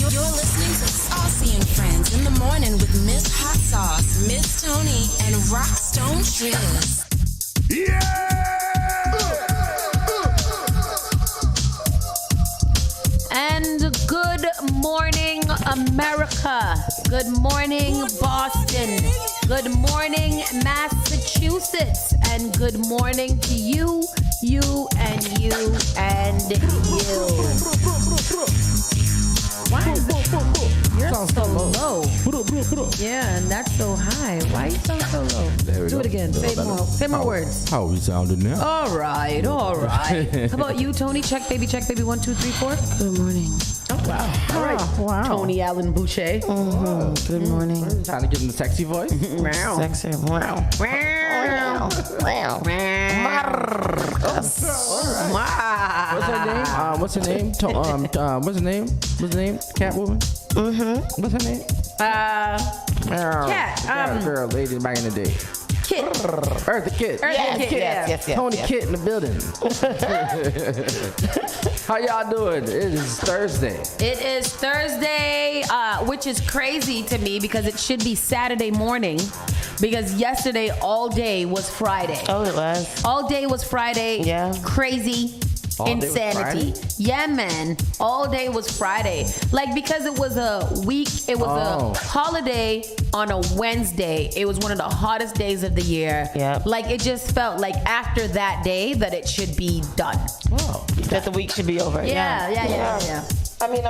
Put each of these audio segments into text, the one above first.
You're listening to Saucy and Friends in the morning with Miss Hot Sauce, Miss Tony, and Rockstone Triz. Yeah! And good morning, America. Good morning, Boston. Good morning, Massachusetts. And good morning to you, and you, and you. Why is it? You're so low. Yeah, and that's so high. Why you sound so low? Do it again. Say more words. How we sounding now? All right. How about you, Tony? Check, baby. 1, 2, 3, 4. Good morning. Oh, wow. All right. Wow. Tony Allen Boucher. Mm-hmm. Good morning. Trying to get in the sexy voice? Wow. Sexy. Wow. Wow. What's her name? What's her name? Catwoman? Mm-hmm. What's her name? Cat. Girl, lady back in the day. Kit. Eartha Kitt. Yes. Tony Kitt in the building. How y'all doing? It is Thursday. It is Thursday, which is crazy to me because it should be Saturday morning because yesterday all day was Friday. Oh, it was. All day was Friday. Yeah. Crazy. All day was Insanity. Yeah, man. All day was Friday. Like, because it was a week, it was a holiday on a Wednesday. It was one of the hottest days of the year. Yep. Like, it just felt like after that day that it should be done. Wow. That the week should be over. Yeah. I mean,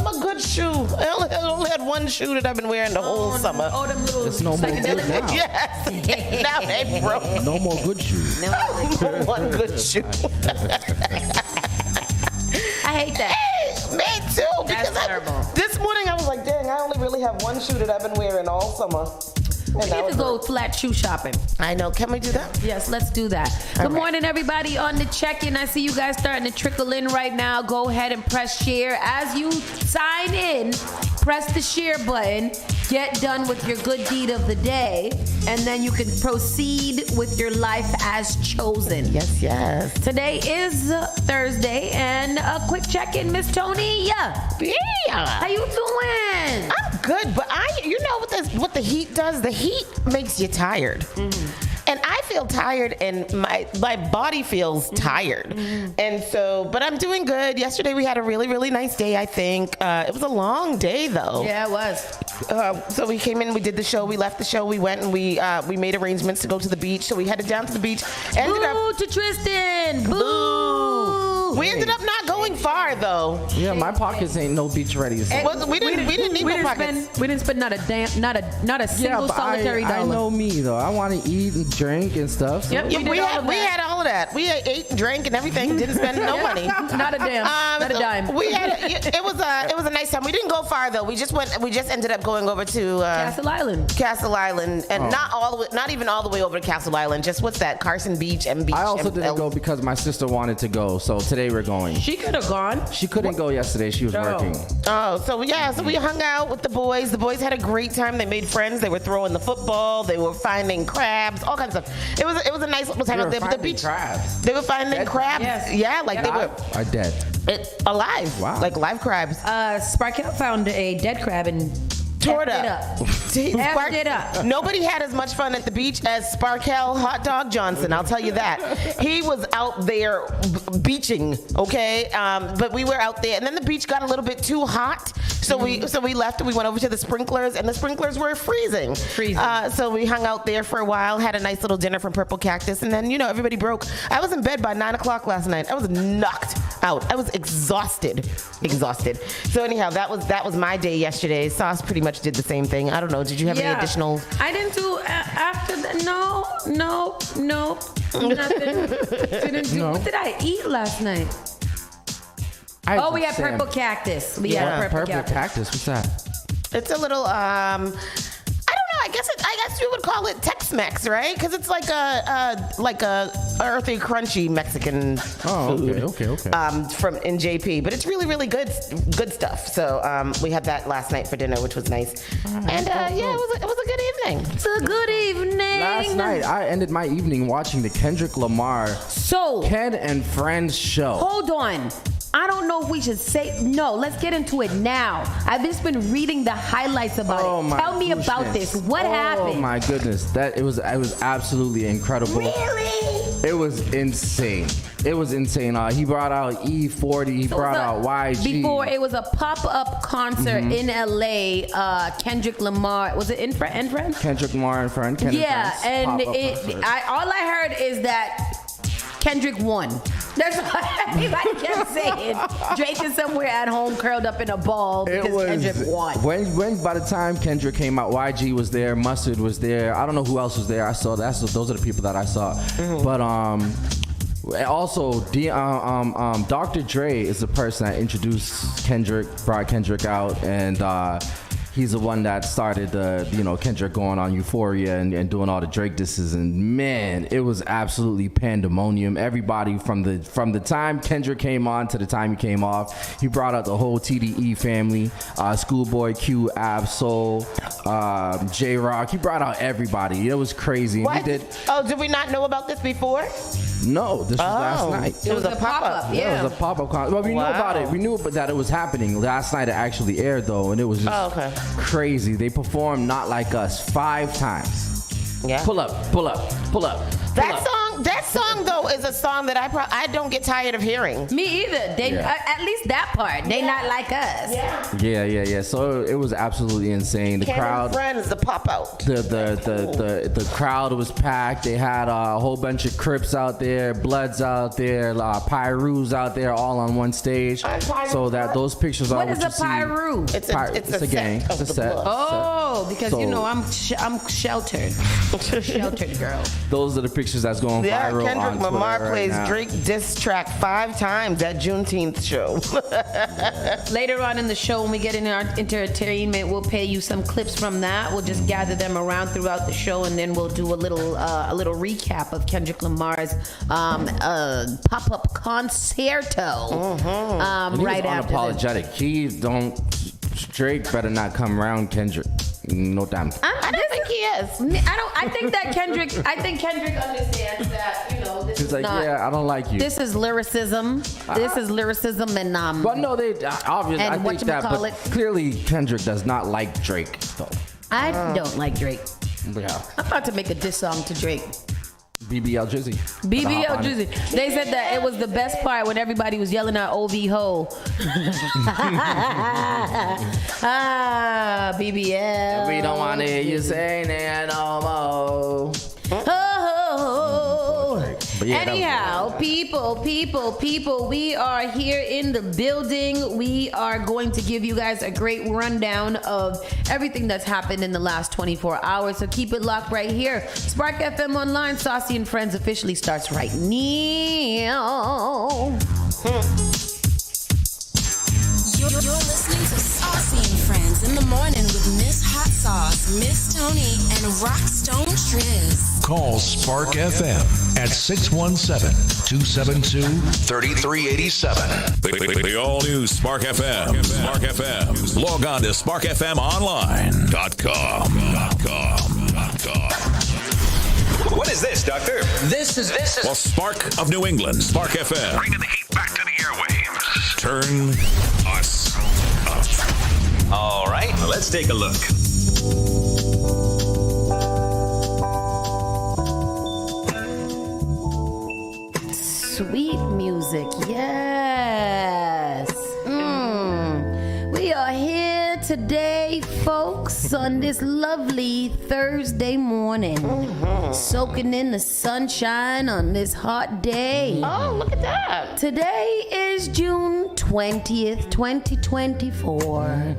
my good shoe. I only had one shoe that I've been wearing the whole summer. Oh, them little It's no more good psychedelic. now. Yes. Now they broke. No more good shoes. One good shoe. I hate that. Me too. That's Because terrible. This morning I was like, dang, I only really have one shoe that I've been wearing all summer. We need to go flat shoe shopping. I know. Can we do that? Yes, let's do that. Good morning, everybody on the check-in. I see you guys starting to trickle in right now. Go ahead and press share. As you sign in, press the share button. Get done with your good deed of the day, and then you can proceed with your life as chosen. Yes. Today is Thursday, and a quick check-in, Miss Tony. Yeah. How you doing? I'm good, but you know what the heat does? The heat makes you tired. Mm-hmm. And I feel tired, and my body feels tired. Mm-hmm. And so, but I'm doing good. Yesterday we had a really, really nice day, I think. It was a long day, though. Yeah, it was. So we came in, we did the show, we left the show, we went and we made arrangements to go to the beach. So we headed down to the beach. Boo to Tristan. Boo. We ended up not going far, though. Yeah, my pockets ain't no beach ready. So. We didn't need no pockets. We didn't spend not a single solitary dollar. I know me though. I want to eat and drink and stuff. So. Yep, We had all of that. We ate and drank and everything. Didn't spend no money. Not a damn. Not a dime. It was a nice time. We didn't go far though. We just ended up going over to Castle Island, and not even all the way over to Castle Island. Just what's that? Carson Beach and Beach. I also didn't go because my sister wanted to go. So today we're going. She could have gone. She couldn't go yesterday. She was working. Oh, so we hung out with the boys. The boys had a great time. They made friends. They were throwing the football. They were finding crabs, all kinds of stuff. It was a nice little time out there. But the beach, crabs. They were finding crabs. Yes. Yeah, like they were dead. alive. Wow. Like live crabs. Sparkle found a dead crab and Tore it effed up. Effed it up. Nobody had as much fun at the beach as Sparkle Hot Dog Johnson. I'll tell you that. He was out there beaching, okay? But we were out there, and then the beach got a little bit too hot, so we left and we went over to the sprinklers, and the sprinklers were freezing. So we hung out there for a while, had a nice little dinner from Purple Cactus, and then everybody broke. I was in bed by 9 o'clock last night. I was knocked out. I was exhausted. So anyhow, that was my day yesterday. Sauce pretty much did the same thing. I don't know. Did you have any additional? I didn't do after that. No, nothing. Didn't do. What did I eat last night? We had purple cactus. We had purple cactus. What's that? It's a little I don't know. I guess you would call it Tex-Mex, right? Because it's like a earthy, crunchy Mexican food. Okay. From in JP, but it's really, really good stuff. So we had that last night for dinner, which was nice. And it was a good evening. It's a good evening. Last night I ended my evening watching the Kendrick Lamar Ken and Friends show. Hold on. I don't know if we should say no. Let's get into it now. I've just been reading the highlights about it. Tell me about this. What happened? Oh my goodness, it was absolutely incredible. Really? It was insane. It was insane. He brought out E40. He brought out YG. Before it was a pop-up concert in LA. Kendrick Lamar, was it in Friends? Kendrick Lamar and Friends. Yeah, and all I heard is that Kendrick won. That's what everybody kept saying. Drake is somewhere at home curled up in a ball because Kendrick won. When by the time Kendrick came out, YG was there, Mustard was there. I don't know who else was there. I saw those are the people that I saw. But also, Dr. Dre is the person that introduced Kendrick, brought Kendrick out, and he's the one that started Kendrick going on Euphoria and doing all the Drake disses. And man, it was absolutely pandemonium. Everybody from the time Kendrick came on to the time he came off, he brought out the whole TDE family, Schoolboy Q, Ab Soul, J Rock. He brought out everybody. It was crazy. What? Did we not know about this before? No, this was last night. It was a pop-up. Yeah, it was a pop-up concert. Well, we knew about it. We knew that it was happening. Last night it actually aired, though, and it was just crazy. They performed Not Like Us 5 times. Yeah. Pull up. That song though is a song that I don't get tired of hearing. Me either. At least that part. They not like us. Yeah. So it was absolutely insane. The crowd. Friends, the pop out. The crowd was packed. They had a whole bunch of Crips out there, Bloods out there, Pyrus out there, all on one stage. So that those pictures are what what is you a see. Pyru? It's a gang. Set it's a set. Oh, because So- I'm sheltered. Sheltered girl. Those are the pictures that's going viral Kendrick on Twitter Lamar right plays now. Drake diss track 5 times at Juneteenth show. Later on in the show, when we get into our entertainment, we'll pay you some clips from that. We'll just gather them around throughout the show, and then we'll do a little recap of Kendrick Lamar's pop-up concerto. And he Right was after unapologetic. Drake better not come around Kendrick. No damn. I don't think he is. I think Kendrick understands that. This He's is like, not. yeah, I don't like you. This is lyricism. This is lyricism, and But no, they obviously. And I think that, but whatchamacallit? clearly Kendrick does not like Drake. So I don't like Drake. yeah, I'm about to make a diss song to Drake. BBL Drizzy. BBL Drizzy. They said that it was the best part when everybody was yelling out OV ho. BBL. We don't want to hear you saying that no more. But yeah, Anyhow, people, we are here in the building. We are going to give you guys a great rundown of everything that's happened in the last 24 hours. So keep it locked right here. Spark FM Online, Saucy and Friends officially starts right now. You're listening to Saucy and Friends in the morning with Miss Hot Sauce, Miss Tony, and Rockstone Triz. Call Spark FM at 617-272-3387. The all-new Spark FM. Spark FM. Log on to sparkfmonline.com. What is this, Doctor? This is. Well, Spark of New England. Spark FM. Bringing the heat back to the airwaves. Turn us up. All right, let's take a look. Sweet music, yes. We are here today, folks, on this lovely Thursday morning, soaking in the sunshine on this hot day. Oh, look at that. Today is June 20th, 2024,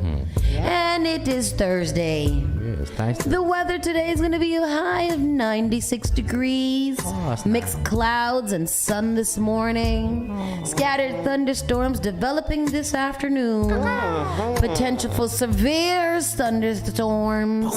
and it is Thursday. Yeah, it's nice. The weather today is going to be a high of 96 degrees. that's Mixed clouds and sun this morning. Scattered thunderstorms developing this afternoon. Potential for severe thunderstorms.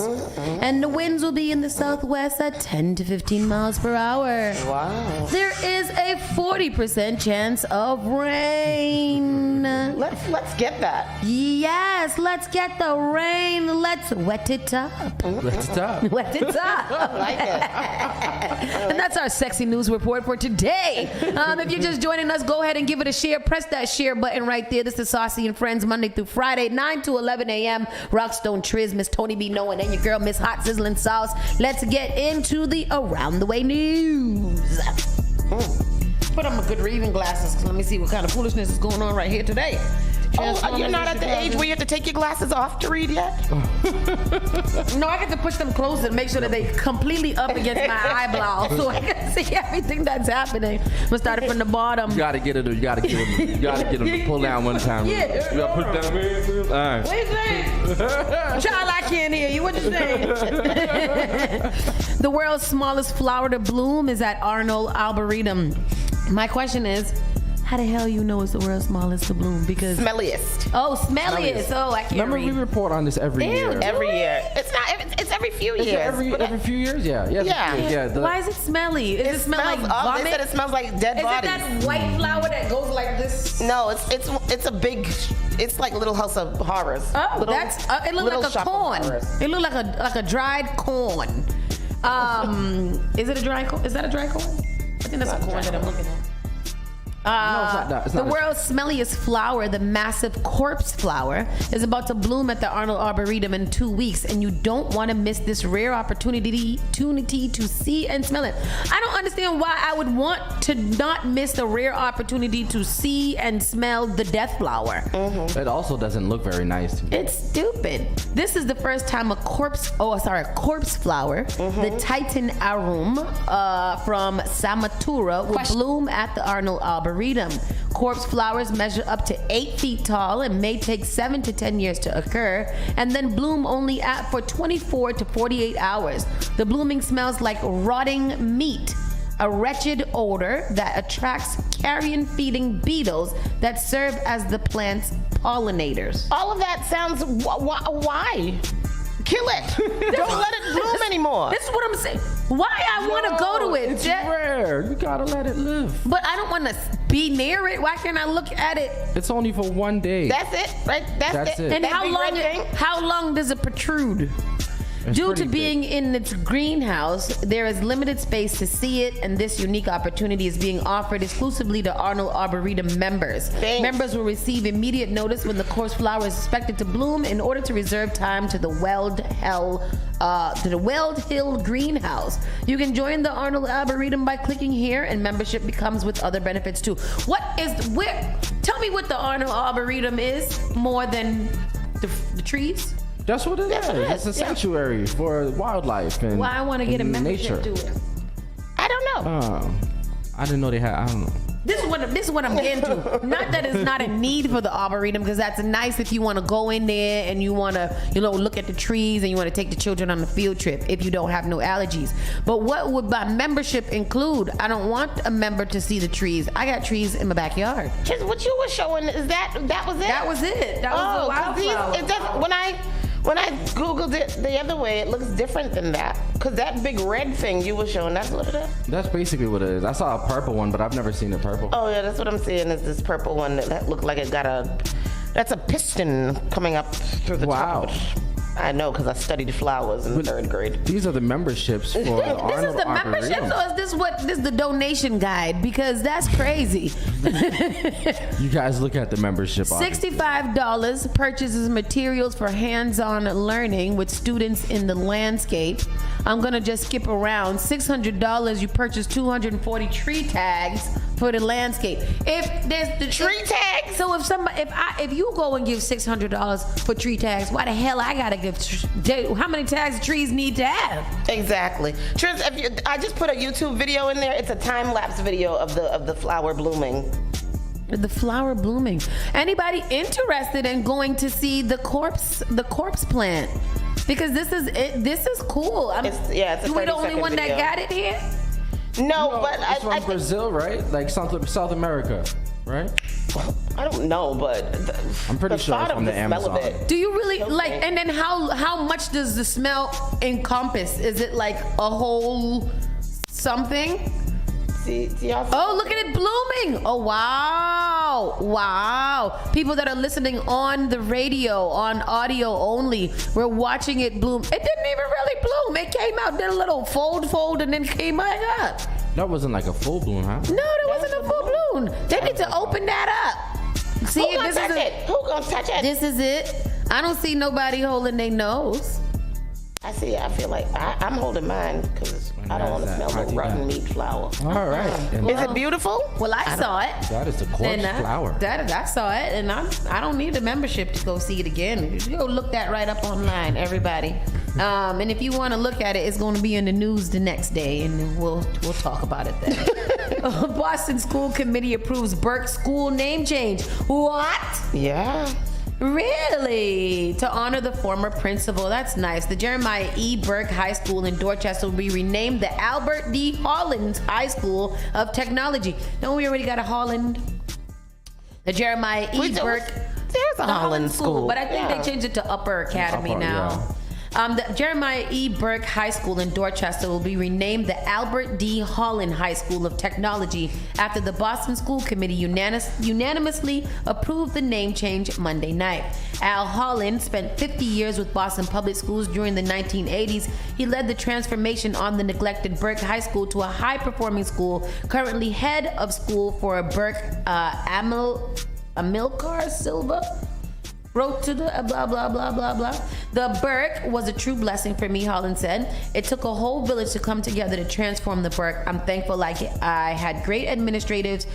And the winds will be in the southwest at 10 to 15 miles per hour. Wow. There is a 40% chance of rain. Let Let's get that. Yes, let's get the rain. Let's wet it up. Let's stop. Wet it up. I like it. And that's our sexy news report for today. If you're just joining us, go ahead and give it a share. Press that share button right there. This is Saucy and Friends, Monday through Friday, 9 to 11 a.m. Rockstone Triz, Miss Tony B. Noah, and your girl, Miss Hot Sizzling Sauce. Let's get into the Around the Way news. Put on my good reading glasses. Let me see what kind of foolishness is going on right here today. Oh, you're not at the age where you have to take your glasses off to read yet? No, I get to push them closer to make sure that they completely up against my eyebrows so I can see everything that's happening. I'm gonna start it from the bottom. You gotta get it. You gotta get him. You gotta get him to pull down one time. Yeah. You gotta put down. All right. What you saying? Child, I can't hear you. What you saying? The world's smallest flower to bloom is at Arnold Arboretum. My question is, how the hell you know it's the world's smallest to bloom? Because Smelliest. oh, smelliest. Oh, I can't Remember, read. we report on this every year. Every year. It's not. It's every few Is it years. every few years? Yeah. Yeah. The- Why is it smelly? Does it smell like They vomit? said it smells like dead Is it bodies. that white flower that goes like this? No, it's a big. It's like Little House of Horrors. Oh, Little- that's it looked Little like a Shop of corn. Horrors. It looked like a dried corn. Is it a dry corn? Is that a dry corn? I think that's a corn that I'm looking at. No, it's not that. It's The not world's smelliest flower, the massive corpse flower, is about to bloom at the Arnold Arboretum in 2 weeks, and you don't want to miss this rare opportunity to see and smell it. I don't understand why I would want to not miss the rare opportunity to see and smell the death flower. It also doesn't look very nice to me. It's stupid. This is the first time a corpse flower, the Titan arum from Samatura, will bloom at the Arnold Arboretum. Corpse flowers measure up to 8 feet tall and may take 7 to 10 years to occur, and then bloom only for 24 to 48 hours. The blooming smells like rotting meat, a wretched odor that attracts carrion-feeding beetles that serve as the plant's pollinators. All of that sounds. Why? Kill it. Don't let it bloom anymore. This is what I'm saying. Why I want to go to it? It's rare. You gotta let it live. But I don't want to be near it. Why can't I look at it? It's only for 1 day. That's it, right? That's it. And That how big long? red thing? How long does it protrude? It's Due to pretty being big. in its greenhouse, there is limited space to see it, and this unique opportunity is being offered exclusively to Arnold Arboretum members. Thanks. Members will receive immediate notice when the corpse flower is expected to bloom in order to reserve time to the Weld Hill greenhouse. You can join the Arnold Arboretum by clicking here, and membership becomes with other benefits too. Tell me what the Arnold Arboretum is more than the trees? That's what it That's is. what it It's a is, yeah. sanctuary for wildlife and Why I want to get a and membership nature. to it. I don't know. I didn't know they had. I don't know. This is what I'm getting to. Not that it's not a need for the Arboretum, because that's nice if you want to go in there and you want to, look at the trees and you want to take the children on a field trip if you don't have no allergies. But what would my membership include? I don't want a member to see the trees. I got trees in my backyard. Just what you were showing is that was it. That was it. That was the 'cause wildflower. it does, when I googled it the other way, it looks different than that. Cause that big red thing you were showing, that's what it is. That's basically what it is. I saw a purple one, but I've never seen a purple. Oh yeah, that's what I'm seeing. Is this purple one that looked like it got that's a piston coming up through the top of it. I know, because I studied flowers in third grade. These are the memberships for the This Arnold is the membership, Arboretum. or is this the donation guide? Because that's crazy. You guys look at the membership. $65 purchases materials for hands-on learning with students in the landscape. I'm gonna just skip around. $600, you purchase 240 tree tags for the landscape. If there's the Tree tags? So if you go and give $600 for tree tags, why the hell I gotta give? How many tags trees need to have? Exactly. Triz, I just put a YouTube video in there. It's a time-lapse video of the flower blooming. The flower blooming. Anybody interested in going to see the corpse plant? Because this is cool. It's a we the 30-second only one video. that got it here? No, but it's from I think, Brazil, right? Like South America, right? I don't know, but I'm pretty the sure thought it's from of the smell of Amazon. it. Do you really Okay. like? And then how much does the smell encompass? Is it like a whole something? See y'all. Oh, look at it blooming! Oh wow! Wow. People that are listening on the radio, on audio only, we're watching it bloom. It didn't even really bloom. It came out, did a little fold, and then came back up. That wasn't like a full bloom, huh? No, there wasn't a full bloom. They need to open that up. See, Who gonna touch it? Who gonna touch it? This is it. I don't see nobody holding their nose. I feel like I'm holding mine because I don't want to smell no rotten meat flour. All right. Is it beautiful? Well, I saw it. That is a corpse flower. I saw it, and I don't need a membership to go see it again. You go look that right up online, everybody. And if you want to look at it, it's going to be in the news the next day, and we'll talk about it then. Boston School Committee approves Burke School name change. What? Yeah. Really? To honor the former principal. That's nice. The Jeremiah E. Burke High School in Dorchester will be renamed the Albert D. Holland High School of Technology. Don't we already got a Holland? The Jeremiah E. Burke. There's a Holland school. But I think they changed it to Upper Academy now. Yeah. The Jeremiah E. Burke High School in Dorchester will be renamed the Albert D. Holland High School of Technology after the Boston School Committee unanimously approved the name change Monday night. Al Holland spent 50 years with Boston Public Schools during the 1980s. He led the transformation on the neglected Burke High School to a high-performing school, currently head of school for Burke Amilcar Silva. Wrote to the blah, blah, blah, blah, blah. The Burke was a true blessing for me, Holland said. It took a whole village to come together to transform the Burke. I'm thankful I had great administrators,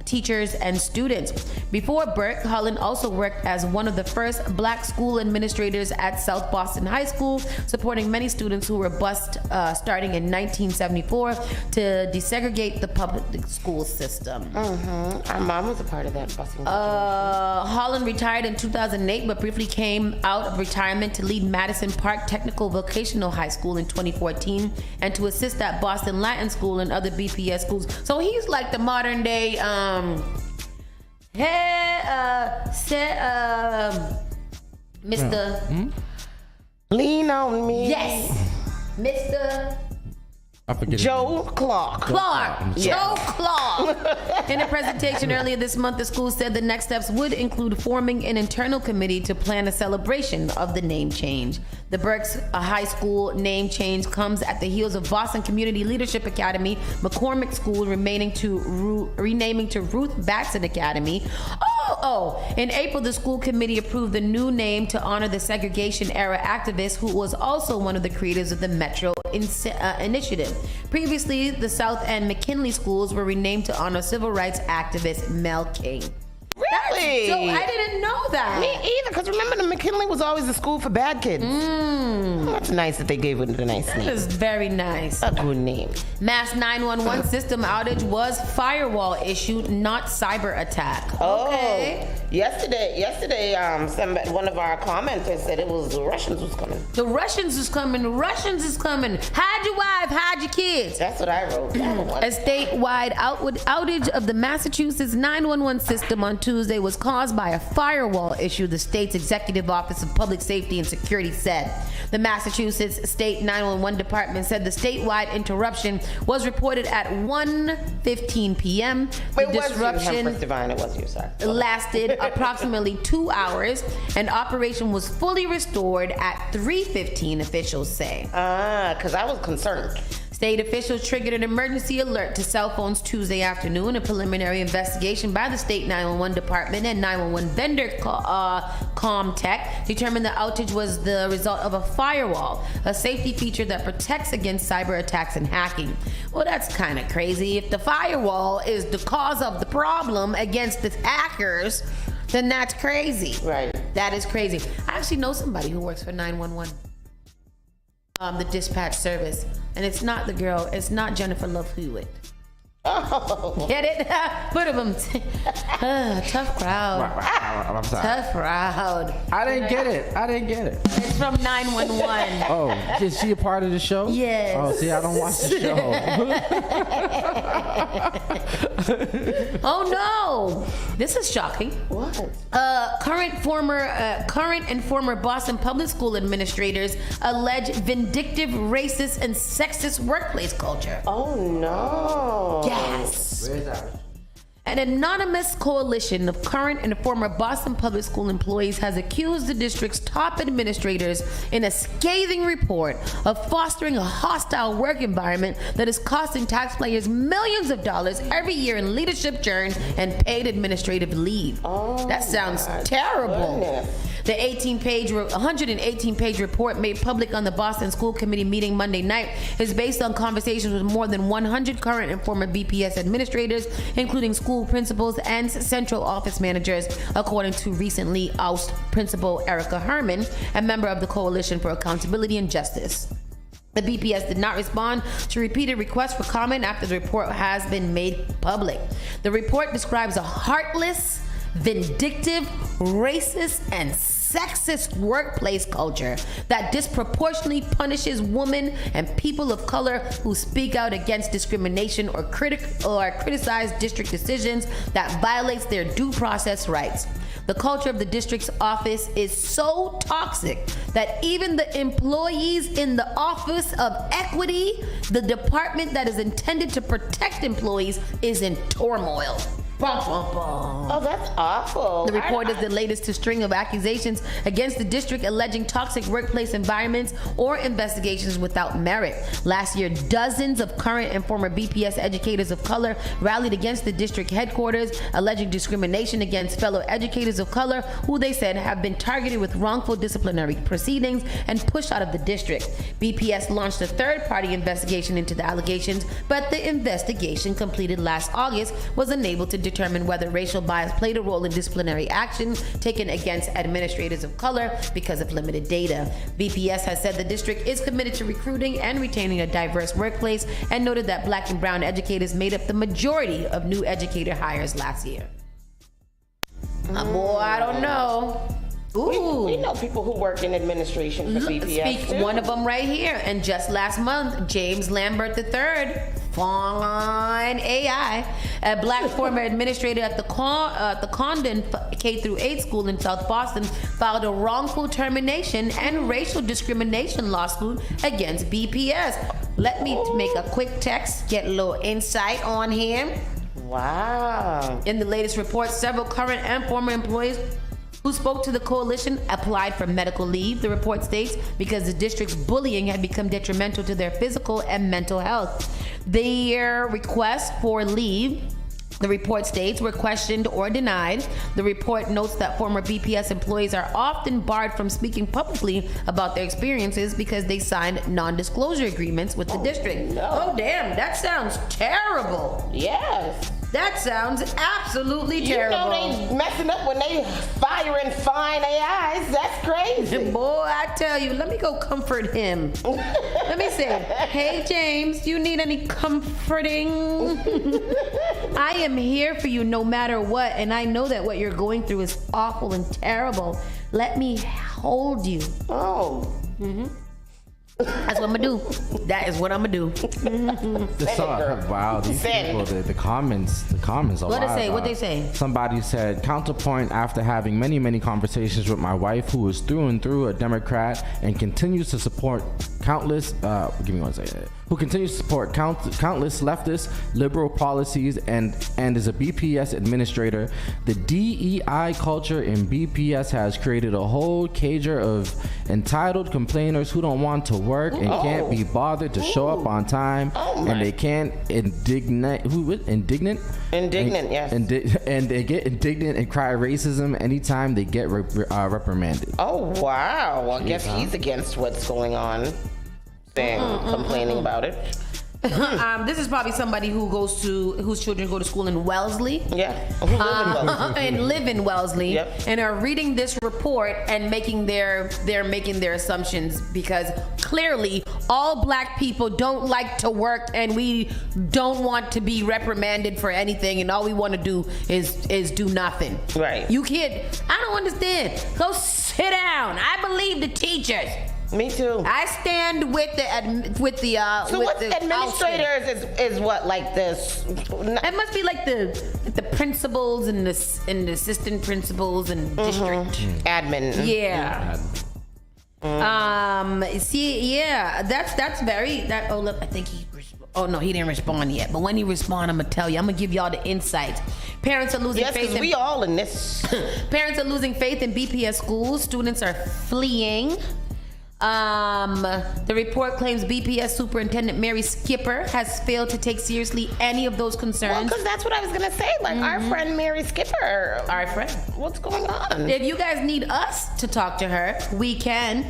teachers, and students. Before Burke, Holland also worked as one of the first black school administrators at South Boston High School, supporting many students who were bused starting in 1974 to desegregate the public school system. Our mom was a part of that busing. Holland retired in 2008, but briefly came out of retirement to lead Madison Park Technical Vocational High School in 2014 and to assist at Boston Latin School and other BPS schools. So he's like the modern day Mr. Lean on me. Yes, Mr. I forget Joe Clark. Joe Clark. In a presentation earlier this month, the school said the next steps would include forming an internal committee to plan a celebration of the name change. The Burke's High School name change comes at the heels of Boston Community Leadership Academy, McCormick School renaming to Ruth Batson Academy. In April, the school committee approved the new name to honor the segregation era activist who was also one of the creators of the Metro Initiative. Previously, the South and McKinley schools were renamed to honor civil rights activist Mel King. Really? So I didn't know that. Me either, because remember the McKinley was always the school for bad kids. That's nice that they gave it a nice name. That is very nice. A good name. Mass 911 system outage was firewall issue, not cyber attack. Okay. Yesterday, one of our commenters said it was the Russians was coming. The Russians is coming. Hide your wife, hide your kids. That's what I wrote. A statewide outage of the Massachusetts 911 system on Tuesday was caused by a firewall issue, the state's Executive Office of Public Safety and Security said. The Massachusetts State 911 Department said the statewide interruption was reported at 1:15 p.m. The disruption lasted approximately 2 hours, and operation was fully restored at 3:15, officials say. Because I was concerned. State officials triggered an emergency alert to cell phones Tuesday afternoon. A preliminary investigation by the state 911 department and 911 vendor Comtech determined the outage was the result of a firewall, a safety feature that protects against cyber attacks and hacking. Well, that's kind of crazy. If the firewall is the cause of the problem against the hackers, then that's crazy. Right. That is crazy. I actually know somebody who works for 911. The dispatch service, and it's not the girl. It's not Jennifer Love Hewitt. Oh. Get it? Put them. Tough crowd. I'm sorry. Tough crowd. I didn't get it. It's from 911. Oh, is she a part of the show? Yes. Oh, see, I don't watch the show. Oh no! This is shocking. What? Current and former Boston Public School administrators allege vindictive, racist, and sexist workplace culture. Oh no. Yes. Where's that? An anonymous coalition of current and former Boston Public School employees has accused the district's top administrators in a scathing report of fostering a hostile work environment that is costing taxpayers millions of dollars every year in leadership churn and paid administrative leave. That sounds terrible. Goodness. The 118-page report made public on the Boston School Committee meeting Monday night is based on conversations with more than 100 current and former BPS administrators, including school principals and central office managers, according to recently ousted Principal Erica Herman, a member of the Coalition for Accountability and Justice. The BPS did not respond to repeated requests for comment after the report has been made public. The report describes a heartless, vindictive, racist, and sexist workplace culture that disproportionately punishes women and people of color who speak out against discrimination or criticize district decisions that violates their due process rights. The culture of the district's office is so toxic that even the employees in the Office of Equity, the department that is intended to protect employees, is in turmoil. Oh, that's awful. The report is the latest to string of accusations against the district alleging toxic workplace environments or investigations without merit. Last year, dozens of current and former BPS educators of color rallied against the district headquarters, alleging discrimination against fellow educators of color who they said have been targeted with wrongful disciplinary proceedings and pushed out of the district. BPS launched a third-party investigation into the allegations, but the investigation completed last August was unable to determine whether racial bias played a role in disciplinary action taken against administrators of color because of limited data. BPS has said the district is committed to recruiting and retaining a diverse workplace and noted that Black and brown educators made up the majority of new educator hires last year. Boy, I don't know. Ooh. We know people who work in administration for BPS too. One of them right here. And just last month, James Lambert III, fine AI, a Black former administrator at the Condon K-8 school in South Boston, filed a wrongful termination and racial discrimination lawsuit against BPS. Let me make a quick text, get a little insight on him. Wow. In the latest report, several current and former employees who spoke to the coalition applied for medical leave, the report states, because the district's bullying had become detrimental to their physical and mental health. Their requests for leave, the report states, were questioned or denied. The report notes that former BPS employees are often barred from speaking publicly about their experiences because they signed non-disclosure agreements with the district. No. Oh, damn, that sounds terrible. Yes. That sounds absolutely terrible. You know they messing up when they firing fine AIs. That's crazy. Boy, I tell you, let me go comfort him. Let me say, hey, James, you need any comforting? I am here for you no matter what, and I know that what you're going through is awful and terrible. Let me hold you. Oh. Mm-hmm. That's what I'm gonna do. That is what I'm gonna do. Wow, these people, the comments are What wild. they say? What they say? Somebody said, counterpoint, after having many conversations with my wife, who is through and through a Democrat and continues to support countless, who continues to support countless leftist liberal policies and is a BPS administrator. The DEI culture in BPS has created a whole cager of entitled complainers who don't want to work and can't be bothered to show up on time, and they can't indignant, yes. And they get indignant and cry racism anytime they get reprimanded. Oh wow! Well, I guess he's against what's going on, complaining about it. This is probably somebody whose children go to school in Wellesley. Yeah, and live in Wellesley, Yep. and are reading this report and making their assumptions, because clearly all Black people don't like to work, and we don't want to be reprimanded for anything, and all we want to do is do nothing. Right. You can't. I don't understand. Go sit down. I believe the teachers. Me too. I stand with the So with what's the administrators is what, like this? It must be like the principals and the assistant principals and district Admin. Yeah. See, yeah, that's very that. Oh, look, I think he Oh, no, he didn't respond yet. But when he responds, I'm going to tell you. I'm going to give y'all the insights. Parents are losing faith. Yes, we all in this. Parents are losing faith in BPS schools. Students are fleeing. The report claims BPS Superintendent Mary Skipper has failed to take seriously any of those concerns. Well, because that's what I was going to say. Like, our friend Mary Skipper. Our friend. What's going on? If you guys need us to talk to her, we can.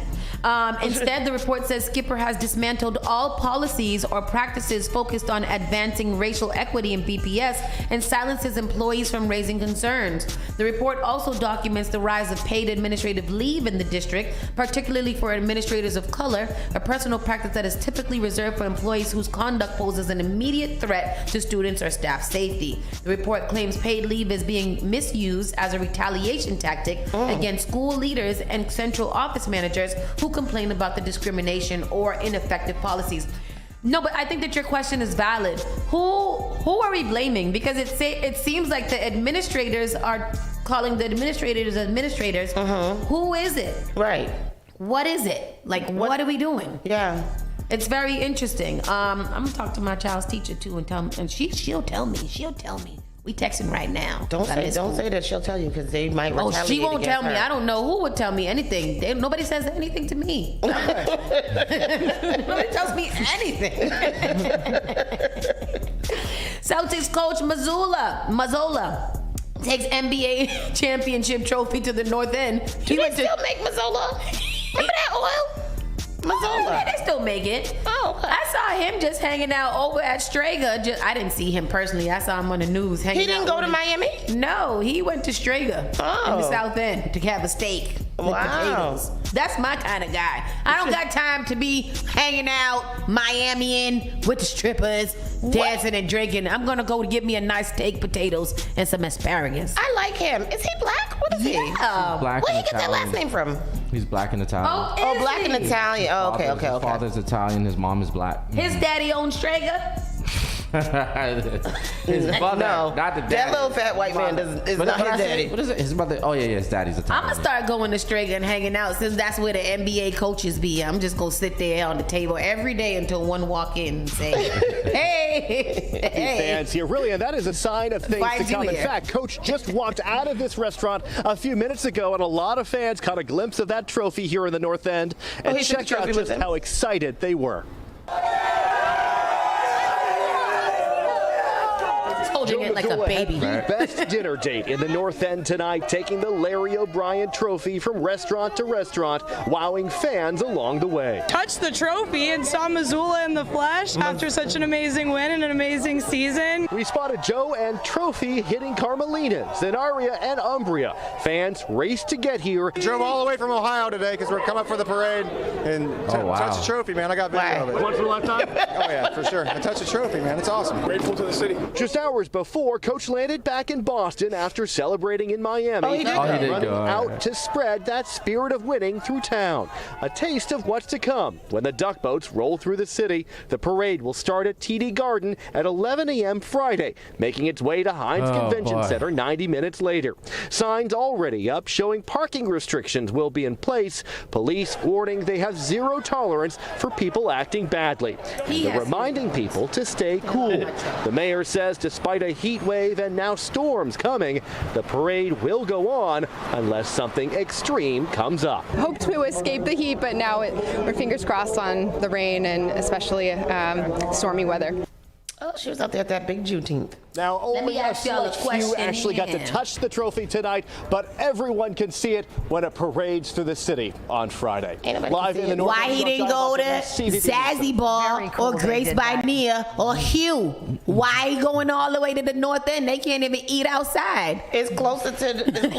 Instead, the report says Skipper has dismantled all policies or practices focused on advancing racial equity in BPS and silences employees from raising concerns. The report also documents the rise of paid administrative leave in the district, particularly for administrators of color, a personal practice that is typically reserved for employees whose conduct poses an immediate threat to students or staff safety. The report claims paid leave is being misused as a retaliation tactic against school leaders and central office managers who complain about the discrimination or ineffective policies. No, but I think that your question is valid. Who are we blaming? Because it seems like the administrators are calling the administrators administrators. Who is it? Right. What is it? Like, what are we doing? Yeah. It's very interesting. I'm gonna talk to my child's teacher too and tell me, and she'll tell me. We texting right now. Don't say that she'll tell you, because they might retaliate. Oh, she won't against tell me. her. I don't know who would tell me anything. Nobody says anything to me. Nobody tells me anything. Celtics coach Mazzola takes NBA championship trophy to the North End. Do they still make Mazzola? Remember that oil? Mazzola. Yeah, they still make it. Oh, okay. I saw him just hanging out over at Strega. I didn't see him personally. I saw him on the news hanging out. He didn't go to Miami? No, he went to Strega in the South End to have a steak with potatoes. That's my kind of guy. I don't got time to be hanging out Miami-ing with the strippers, dancing and drinking. I'm going to go get me a nice steak, potatoes, and some asparagus. I like him. Is he black? What is he? Yeah. Black Where and he get that Italian. last name from? He's black and Italian. Oh, Black and Italian. Oh, okay. His father's Italian. His mom is black. His daddy owns Strega? His mother, No. not the daddy. That little fat white man is not his daddy. What is it? His mother. Oh yeah, his daddy's Italian. I'm going to start going to Strega and hanging out since that's where the NBA coaches be. I'm just going to sit there on the table every day until one walk in and say, hey. Fans here, really, and that is a sign of things Why to is you come. In here? fact, Coach just walked out of this restaurant a few minutes ago, and a lot of fans caught a glimpse of that trophy here in the North End, and he took the check out trophy with just him? how excited they were. Holding it like a baby. The best dinner date in the North End tonight, taking the Larry O'Brien trophy from restaurant to restaurant, wowing fans along the way. Touched the trophy and saw Missoula in the flesh after such an amazing win and an amazing season. We spotted Joe and Trophy hitting Carmelina, Zenaria, and Umbria. Fans raced to get here. Drove all the way from Ohio today because we're coming up for the parade and touch the trophy, man. I got video of it. Once in a lifetime? Oh yeah, for sure. I touched the trophy, man. It's awesome. Grateful to the city. Just hours before, Coach landed back in Boston after celebrating in Miami. Oh, he did go. Running out to spread that spirit of winning through town. A taste of what's to come when the duck boats roll through the city. The parade will start at TD Garden at 11 a.m. Friday, making its way to Heinz Convention Center 90 minutes later. Signs already up showing parking restrictions will be in place. Police warning they have zero tolerance for people acting badly. And they're reminding people to stay cool. The mayor says despite a heat wave and now storms coming, the parade will go on unless something extreme comes up. Hoped to escape the heat, but now we're fingers crossed on the rain and especially stormy weather. Oh, she was out there at that big Juneteenth. Now, only me a ask y'all a select few question actually got to here. touch the trophy tonight, but everyone can see it when it parades through the city on Friday. Live in the North Why End he didn't Sunshine go to Box on CBD. Zazzy Ball or Grace by Nia or Hugh? Why he going all the way to the North End? They can't even eat outside. It's closer to the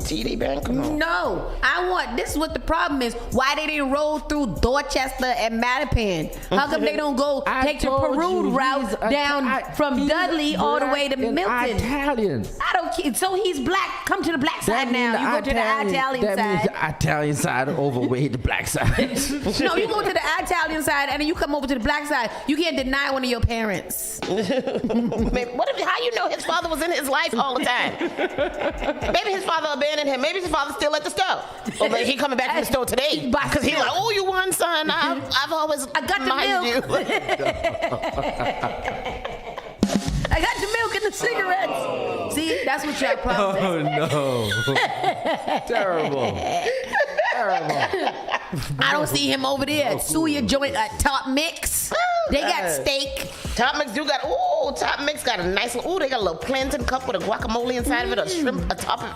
TD Bank. No, this is what the problem is. Why they didn't roll through Dorchester and Mattapan? How come they don't go take take the told Peru you route he's down from Dudley all the way to and Milton. Italian. I don't care. So he's black. Come to the black side now. You go to the Italian that means side. the Italian side overweight the black side. No, you go to the Italian side and then you come over to the black side. You can't deny one of your parents. How you know his father was in his life all the time? Maybe his father abandoned him. Maybe his father's still at the store. Or maybe he coming back from the store today. Because he's like, oh, you won, son. I've always I got the milk. I got the milk and the cigarettes. See, that's what y'all problem is. Oh no. Terrible. I don't see him over there at Suya joint at Top Mix. They got steak. Top Mix do got, Top Mix got a nice, they got a little plantain cup with a guacamole inside of it, a shrimp atop it.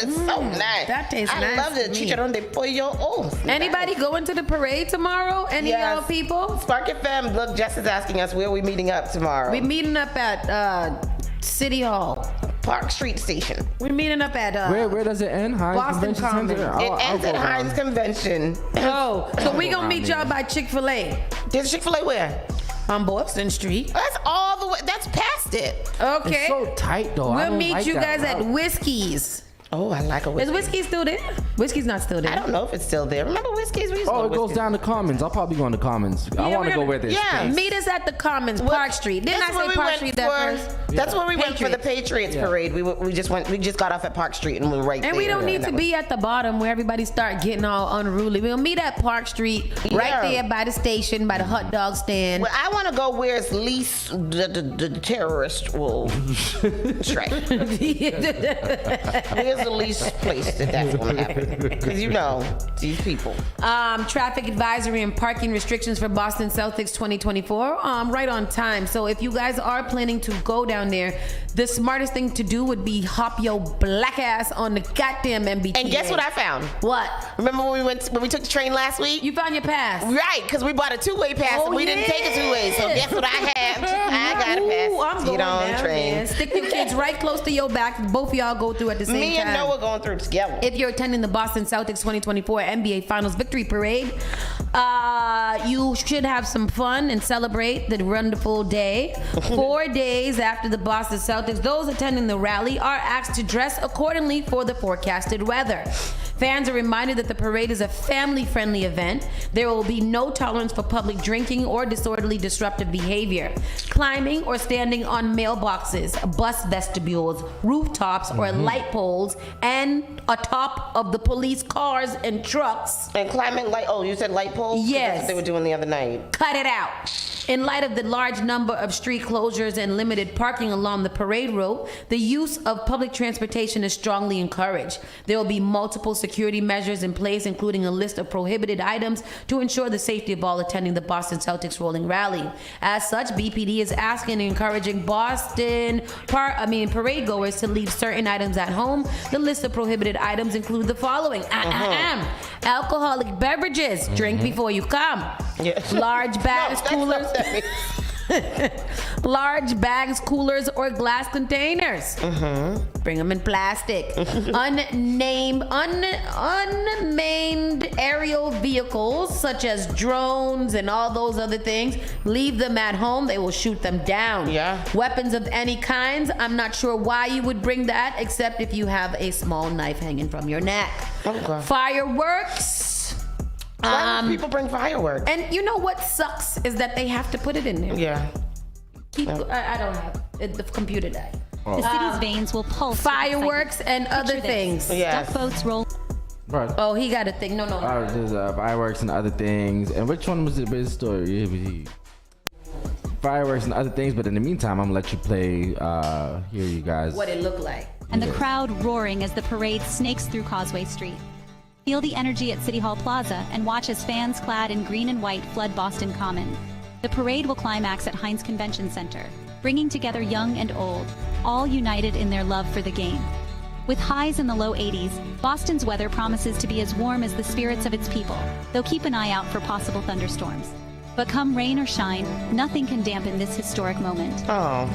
It's so nice. That tastes nice. I love it. Chicharron de pollo. Anybody going to the parade tomorrow? Any y'all people? Spark FM, look, Jess is asking us where we meeting up tomorrow. We're meeting up at City Hall. Park Street Station. We're meeting up at where does it end? Heinz Boston Convention Center? It ends at Heinz Convention. Oh, so we gonna meet y'all by Chick-fil-A. There's Chick-fil-A where? On Boston Street. That's all the way. That's past it. Okay. It's so tight though. We'll meet you guys at Whiskey's. Oh, I like a Whiskey. Is Whiskey still there? Whiskey's not still there. I don't know if it's still there. Remember Whiskey's? We used to Oh, go it goes Whiskey's. down to Commons. I'll probably go on the Commons. I want to go where there's space. Meet us at the Commons, Park Street. Didn't I say Park Street that first? That's where we went for the Patriots parade. We just got off at Park Street and we were right there. And we don't need to be at the bottom where everybody start getting all unruly. We'll meet at Park Street, right there by the station, by the hot dog stand. Well, I want to go where it's least the terrorist will strike. Where's the least place that's going to happen? Because these people. Traffic advisory and parking restrictions for Boston Celtics 2024. Right on time. So if you guys are planning to go down there, the smartest thing to do would be hop your black ass on the goddamn MBTA. And guess what I found? What? Remember when we took the train last week? You found your pass. Right, because we bought a two-way pass and we didn't take a two-way. So guess what I have? I got a pass. I'm going on down train. there. Stick your kids right close to your back. Both of y'all go through at the same time. Me and Noah going through together. If you're attending the Boston Celtics 2024 NBA Finals Victory Parade, you should have some fun and celebrate the wonderful day. 4 days after the Boston Celtics, those attending the rally are asked to dress accordingly for the forecasted weather. Fans are reminded that the parade is a family-friendly event. There will be no tolerance for public drinking or disorderly disruptive behavior. Climbing or standing on mailboxes, bus vestibules, rooftops, or light poles, and atop of the police cars and trucks. And climbing you said light poles? Yes. That's what they were doing the other night. Cut it out. In light of the large number of street closures and limited parking along the parade route, the use of public transportation is strongly encouraged. There will be multiple security measures in place, including a list of prohibited items to ensure the safety of all attending the Boston Celtics rolling rally. As such, BPD is asking and encouraging parade goers to leave certain items at home. The list of prohibited items include the following: alcoholic beverages, drink before you come. Large bags, coolers. Large bags, coolers, or glass containers. Bring them in plastic. Unnamed aerial vehicles, such as drones and all those other things, leave them at home. They will shoot them down. Weapons of any kinds, I'm not sure why you would bring that, except if you have a small knife hanging from your neck. Fireworks. Why do people bring fireworks? And you know what sucks is that they have to put it in there. I don't have it. The computer died. The city's veins will pulse. Fireworks and other things. Duck boats roll. Right. Oh, he got a thing. No. There's fireworks and other things. And which one was the best story? Fireworks and other things. But in the meantime, I'm gonna let you play. Here, you guys. What it looked like. And the crowd roaring as the parade snakes through Causeway Street. Feel the energy at City Hall Plaza and watch as fans clad in green and white flood Boston Common. The parade will climax at Heinz Convention Center, bringing together young and old, all united in their love for the game. With highs in the low 80s, Boston's weather promises to be as warm as the spirits of its people, though keep an eye out for possible thunderstorms. But come rain or shine, nothing can dampen this historic moment.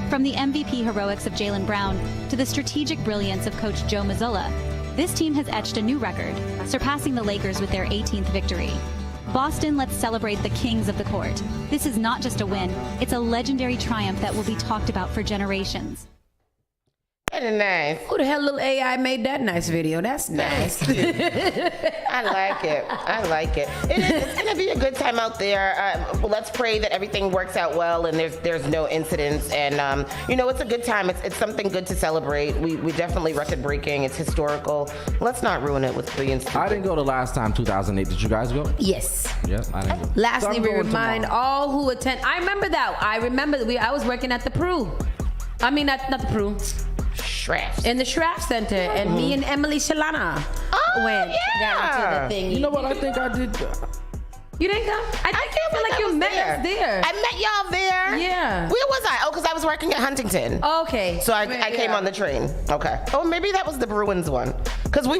From the MVP heroics of Jaylen Brown to the strategic brilliance of coach Joe Mazzulla, this team has etched a new record, surpassing the Lakers with their 18th victory. Boston, let's celebrate the kings of the court. This is not just a win, it's a legendary triumph that will be talked about for generations. Very nice. Who the hell little AI made that nice video? That's nice. I like it. I like it. It's going to be a good time out there. Let's pray that everything works out well and there's no incidents. And, it's a good time. It's something good to celebrate. We definitely record breaking. It's historical. Let's not ruin it with being stupid. I didn't go the last time, 2008. Did you guys go? Yes. Yeah, I didn't go. Lastly, So we I'm going remind tomorrow. all who attend. I remember that. I was working at the Peru. I mean, not the Peru. Shrafts. In the Shrafts Center, and me and Emily Shalana went down to the thing. You know what? I think I did. You didn't come? I feel like you met us there. I met y'all there. Yeah. Where was I? Oh, because I was working at Huntington. Okay. So I came on the train. Okay. Oh, maybe that was the Bruins one. Because we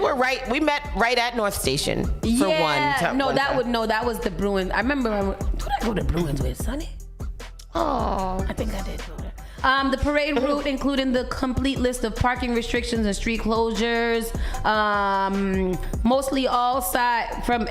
met right at North Station for one time. That was the Bruins. I remember, did I go to Bruins with Sonny? Oh. I think I did go there. The parade route, including the complete list of parking restrictions and street closures, mostly all side from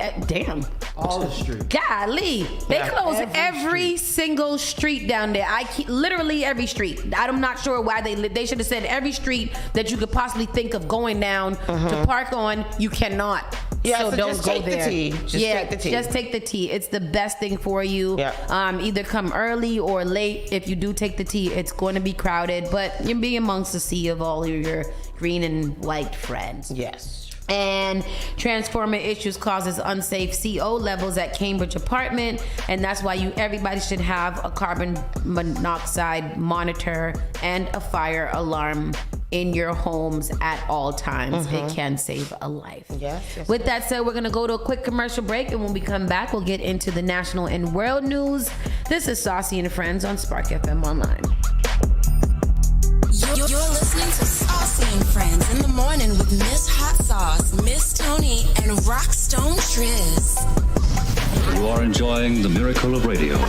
all the streets. Golly, they close every single street down there. Literally every street. I'm not sure why they should have said every street that you could possibly think of going down to park on. You cannot. Yeah, so don't just go take there. the T. Take the T. Just take the T. It's the best thing for you. Yeah. Either come early or late. If you do take the T, it's going to be crowded, but you'll be amongst the sea of all your green and white friends. Yes. And transformer issues causes unsafe CO levels at Cambridge apartment, and that's why everybody should have a carbon monoxide monitor and a fire alarm in your homes at all times. It can save a life. Yes. With that said, we're gonna go to a quick commercial break, and when we come back, we'll get into the national and world news. This is Saucy and Friends on Spark FM Online. You're listening to Saucy and Friends in the morning with Miss Hot Sauce, Miss Tony, and Rockstone Triz. You are enjoying the miracle of radio. New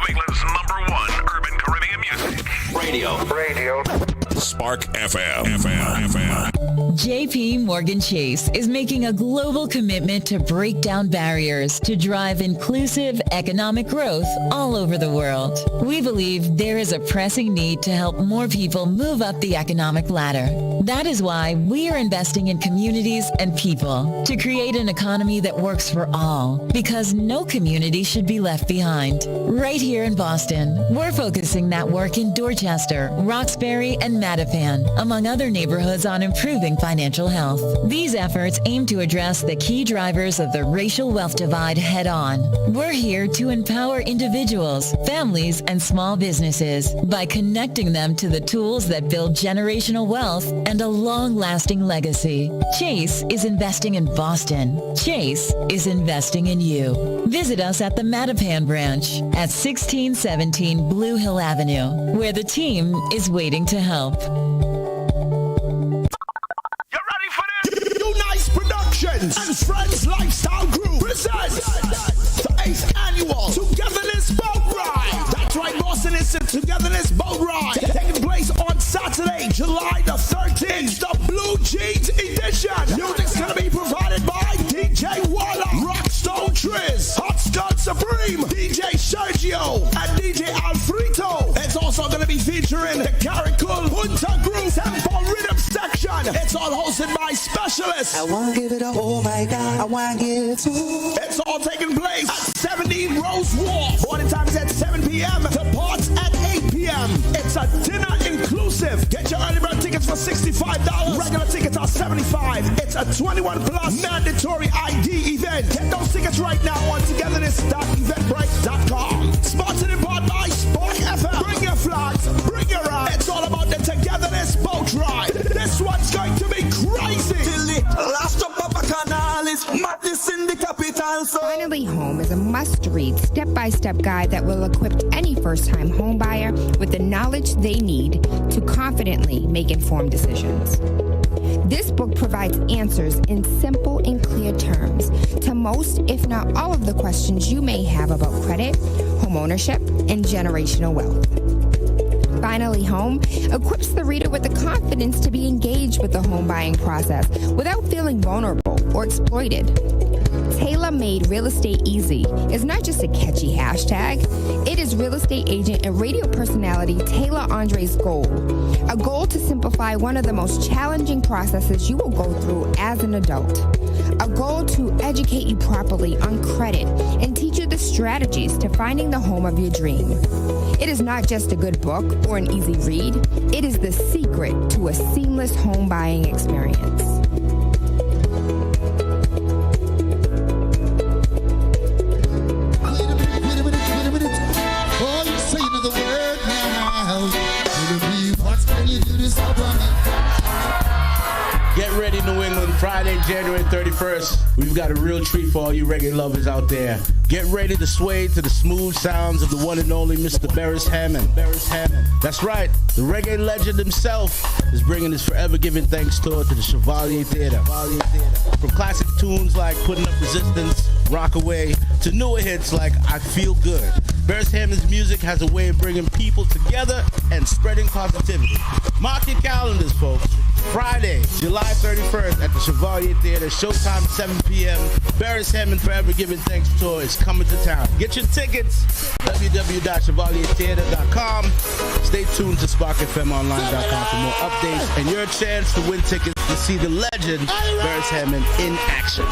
England's #1 urban Caribbean music. Radio. Spark FM. JP Morgan Chase is making a global commitment to break down barriers to drive inclusive economic growth all over the world. We believe there is a pressing need to help more people move up the economic ladder. That is why we are investing in communities and people to create an economy that works for all, because no community should be left behind. Right here in Boston, we're focusing that work in Dorchester, Roxbury, and Mattapan, among other neighborhoods, on improving financial health. These efforts aim to address the key drivers of the racial wealth divide head on. We're here to empower individuals, families, and small businesses by connecting them to the tools that build generational wealth and a long-lasting legacy. Chase is investing in Boston. Chase is investing in you. Visit us at the Mattapan branch at 1617 Blue Hill Avenue, where the team is waiting to help. Nice Productions and Friends Lifestyle Group presents the 8th annual Togetherness Boat Ride. That's right, Boston is the Togetherness Boat Ride, taking place on Saturday, July the 13th. It's the Blue Jeans edition. Music's gonna be provided by DJ Walla, Rockstone Triz, Hot Stud Supreme, DJ Sergio, and DJ Alfredo. It's also gonna be featuring the Caracol Punta Group Tempo Rhythm section. It's all hosted by Specialists. I wanna give it up, oh my God, I wanna give it to. It's all taking place at 17 Rose Wharf. Boarding time is at 7 p.m. The parts at 8 p.m. It's a dinner inclusive. Get your early bird tickets for $65. Regular tickets are $75. It's a 21 plus mandatory ID event. Get those tickets right now on togetherness.eventbrite.com. Sponsored in part by Spark FM. Bring your flags, bring your eyes. It's all about the Togetherness Boat Ride. This one's going to be crazy. Finally Home is a must-read, step-by-step guide that will equip any first-time home buyer with the knowledge they need to confidently make informed decisions. This book provides answers in simple and clear terms to most, if not all, of the questions you may have about credit, home ownership, and generational wealth. Finally Home equips the reader with the confidence to be engaged with the home buying process without feeling vulnerable or exploited. Taylor made real estate easy is not just a catchy hashtag. It is real estate agent and radio personality Taylor Andre's goal. A goal to simplify one of the most challenging processes you will go through as an adult. A goal to educate you properly on credit and teach you the strategies to finding the home of your dream. It is not just a good book or an easy read. It is the secret to a seamless home buying experience. Get ready, New England. Friday, January 31st. We've got a real treat for all you reggae lovers out there. Get ready to sway to the smooth sounds of the one and only Mr. Beres Hammond. That's right. The reggae legend himself is bringing his Forever Giving Thanks tour to the Chevalier Theater. From classic tunes like Putting Up Resistance, Rockaway, to newer hits like I Feel Good. Beres Hammond's music has a way of bringing people together and spreading positivity. Mark your calendars, folks. Friday, July 31st at the Chevalier Theater. Showtime 7 p.m. Beres Hammond Forever Giving Thanks Tour is coming to town. Get your tickets, www.chevaliertheater.com. Stay tuned to SparkFMOnline.com for more updates and your chance to win tickets to see the legend Beres Hammond in action.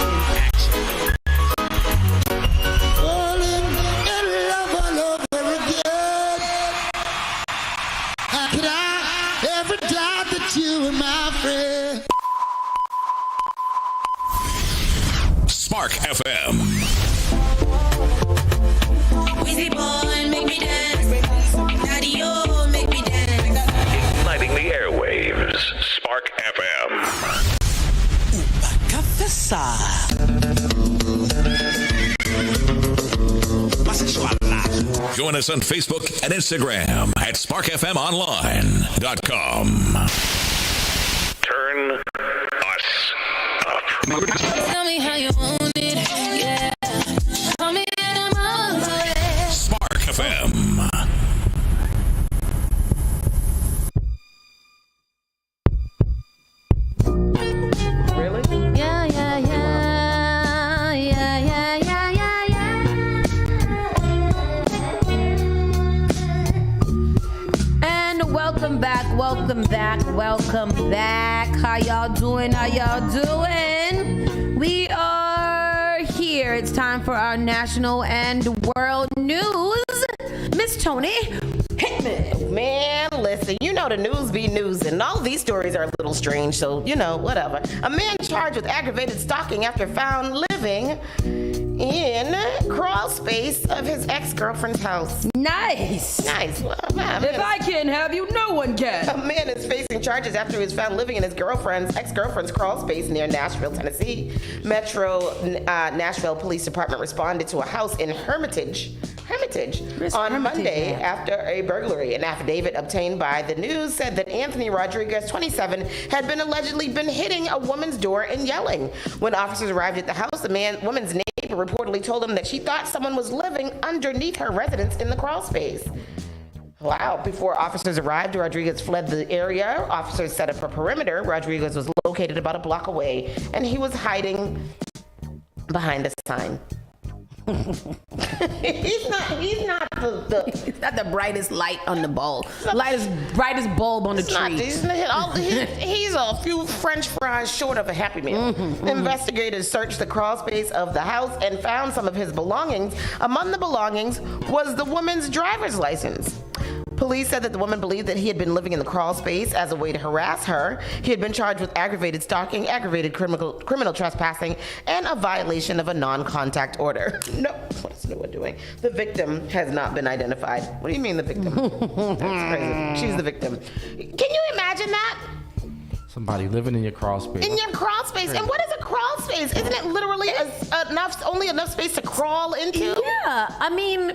Spark FM. Weezy boy, make me dance. Daddy, oh, make me dance. Igniting the airwaves. Spark FM. Join us on Facebook and Instagram at SparkFMOnline.com. Turn us up. Tell me how you want it, yeah. Tell me that I'm all right. Spark FM. Really? Yeah. And welcome back. How y'all doing? We are here. It's time for our national and world news. Miss Tony, hit me. Man, listen, you know the news be news, and all these stories are a little strange, so, whatever. A man charged with aggravated stalking after found living in crawl space of his ex-girlfriend's house. Nice. Well, man, if I can't have you, no one can. A man is facing charges after he was found living in his ex-girlfriend's crawl space near Nashville, Tennessee. Metro Nashville Police Department responded to a house in Hermitage on Monday after a burglary. An affidavit obtained by the News said that Anthony Rodriguez, 27, had allegedly been hitting a woman's door and yelling. When officers arrived at the house, the woman's neighbor reportedly told him that she thought someone was living underneath her residence in the crawl space. Wow. Before officers arrived, Rodriguez fled the area. Officers set up a perimeter. Rodriguez was located about a block away, and he was hiding behind a sign. He's not the brightest light on the bulb. Brightest bulb on the tree. He's a few French fries short of a Happy Meal. Investigators searched the crawl space of the house and found some of his belongings. Among the belongings was the woman's driver's license. Police said that the woman believed that he had been living in the crawl space as a way to harass her. He had been charged with aggravated stalking, aggravated criminal trespassing, and a violation of a non-contact order. No, what is Noah doing? The victim has not been identified. What do you mean the victim? That's crazy. She's the victim. Can you imagine that? Somebody living in your crawl space. In your crawl space. And what is a crawl space? Isn't it literally only enough space to crawl into? Yeah, I mean,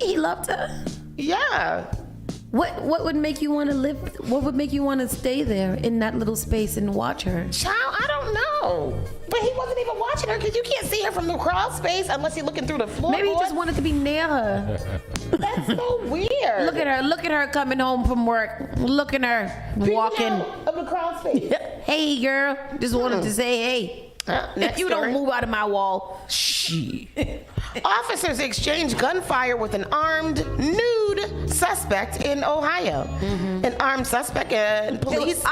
he loved her. Yeah. What would make you want to live? What would make you want to stay there in that little space and watch her? Child, I don't know. But he wasn't even watching her because you can't see her from the crawl space unless you're looking through the floorboard. Maybe he just wanted to be near her. That's so weird. Look at her coming home from work. Look at her walking of the crawl space. Hey, girl. Just wanted to say hey. If you don't move out of my wall, Officers exchanged gunfire with an armed, nude suspect in Ohio. An armed suspect and police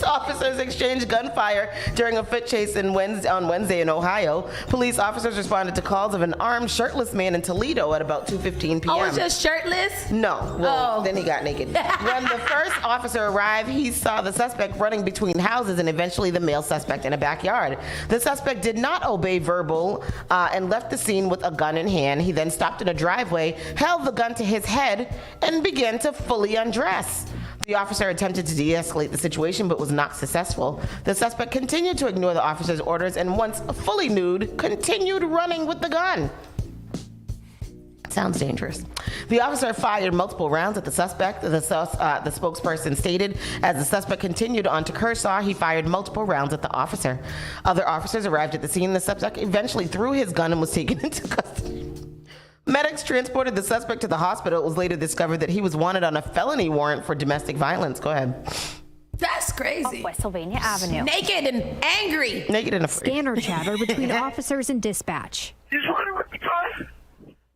officers exchanged gunfire during a foot chase on Wednesday in Ohio. Police officers responded to calls of an armed, shirtless man in Toledo at about 2:15 p.m. Oh, it's just shirtless? No. Well, then he got naked. When the first officer arrived, he saw the suspect running between houses and eventually the male suspect in a backyard. The suspect did not obey verbal and left the scene with a gun in hand. He then stopped in a driveway, held the gun to his head, and began to fully undress. The officer attempted to de-escalate the situation but was not successful. The suspect continued to ignore the officer's orders and once fully nude, continued running with the gun. Sounds dangerous. The officer fired multiple rounds at the suspect. The spokesperson stated, as the suspect continued onto Kershaw, he fired multiple rounds at the officer. Other officers arrived at the scene. The suspect eventually threw his gun and was taken into custody. Medics transported the suspect to the hospital. It was later discovered that he was wanted on a felony warrant for domestic violence. Go ahead. That's crazy. Off West Sylvania Avenue. Naked and angry. Naked and afraid. Scanner chatter between officers and dispatch. He's running with the gun.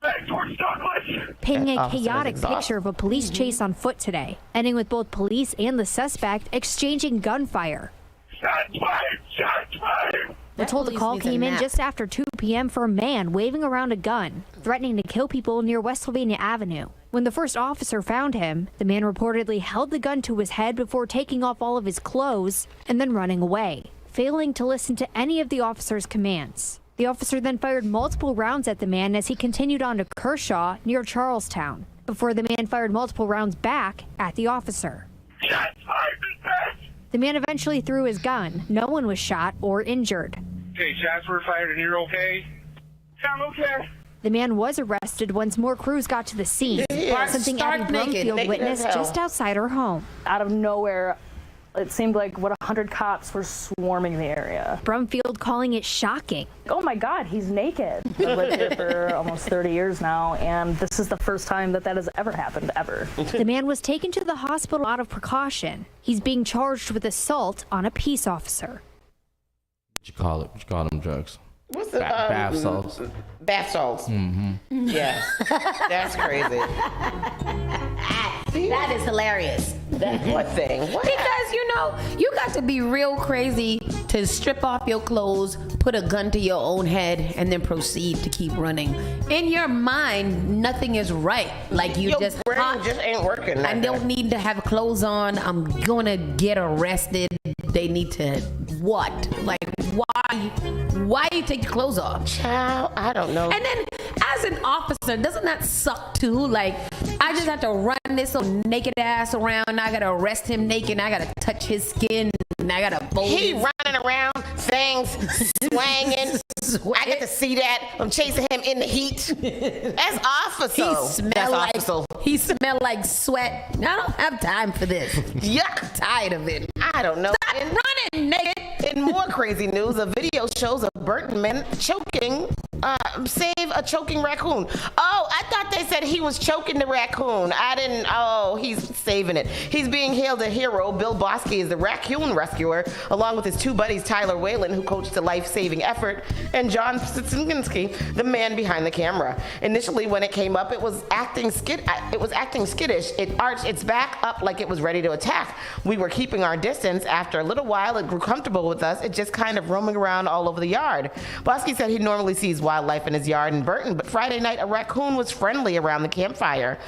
Back towards Douglas. Painting a chaotic picture of a police chase on foot today, ending with both police and the suspect exchanging gunfire. Shots fired! Shots fired! We're told the call came in just after 2 p.m. for a man waving around a gun, threatening to kill people near West Sylvania Avenue. When the first officer found him, the man reportedly held the gun to his head before taking off all of his clothes and then running away, failing to listen to any of the officer's commands. The officer then fired multiple rounds at the man as he continued on to Kershaw near Charlestown, before the man fired multiple rounds back at the officer. Shots fired! The man eventually threw his gun. No one was shot or injured. Okay, shots were fired and you're okay? Sound okay? The man was arrested once more crews got to the scene, something Abby Brumfield witnessed just outside her home. Out of nowhere, it seemed like 100 cops were swarming the area. Brumfield calling it shocking. Oh my God, he's naked. I've lived here for almost 30 years now, and this is the first time that has ever happened, ever. The man was taken to the hospital out of precaution. He's being charged with assault on a peace officer. What you call it? What you call them drugs? What's the bath salts? Bath salts. Mm-hmm. Yeah, that's crazy. That is hilarious. That what thing? What? Because you got to be real crazy to strip off your clothes, put a gun to your own head, and then proceed to keep running. In your mind, nothing is right. Like your brain just ain't working. I don't need to have clothes on. I'm gonna get arrested. They need to what? Like why you take your clothes off? Child, I don't know. And then as an officer, doesn't that suck too? Like I just have to run this little naked ass around. I gotta arrest him naked. And I gotta touch his skin. And I gotta fold He running around, things swinging. I get to see that. I'm chasing him in the heat. That's officer. He smell like sweat. I don't have time for this. Yuck. I'm tired of it. I don't know. Stop running naked. In more crazy news, a video shows a Burton man save a choking raccoon. Oh, I thought they said he was choking the raccoon. He's saving it. He's being hailed a hero. Bill Bosky is the raccoon rescuer, along with his two buddies, Tyler Whalen, who coached the life-saving effort, and John Stsinski, the man behind the camera. Initially, when it came up, it was acting skittish. It arched its back up like it was ready to attack. We were keeping our distance. After a little while, it grew comfortable with us. It just kind of roaming around all over the yard. Bosky said he normally sees wildlife in his yard in Burton, but Friday night, a raccoon was friendly around the campfire.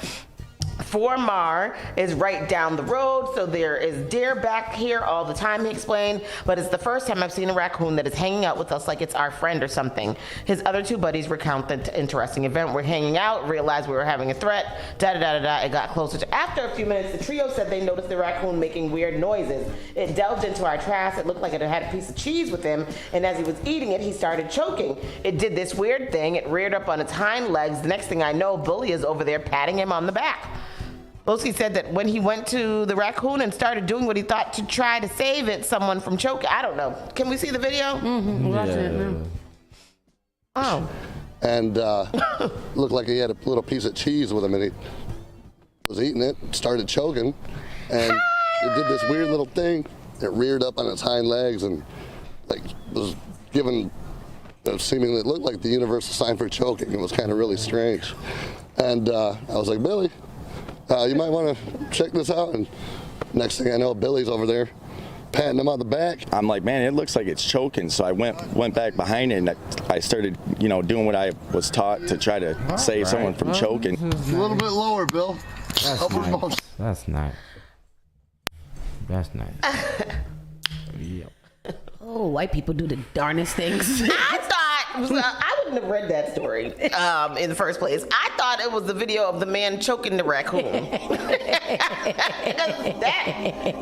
Fort Mar is right down the road, so there is deer back here all the time, he explained, but it's the first time I've seen a raccoon that is hanging out with us like it's our friend or something. His other two buddies recount the interesting event. We're hanging out, realized we were having a threat, it got closer. After a few minutes, the trio said they noticed the raccoon making weird noises. It delved into our trash. It looked like it had a piece of cheese with him, and as he was eating it, he started choking. It did this weird thing. It reared up on its hind legs. The next thing I know, Bully is over there patting him on the back. Bosky said that when he went to the raccoon and started doing what he thought to try to save it, someone from choking. I don't know. Can we see the video? Mm-hmm. Watch it now. Oh. And looked like he had a little piece of cheese with him, and he was eating it, started choking, and it did this weird little thing. It reared up on its hind legs and was given seemingly it looked like the universal sign for choking. It was kind of really strange. And I was like, Billy, you might want to check this out. And next thing I know, Billy's over there patting him on the back. I'm like, man, it looks like it's choking. So I went back behind it, and I started, doing what I was taught to try to save someone from choking. A little bit lower, Bill. That's nice. That's nice. Yep. Oh, white people do the darnest things. I wouldn't have read that story in the first place. I thought it was the video of the man choking the raccoon.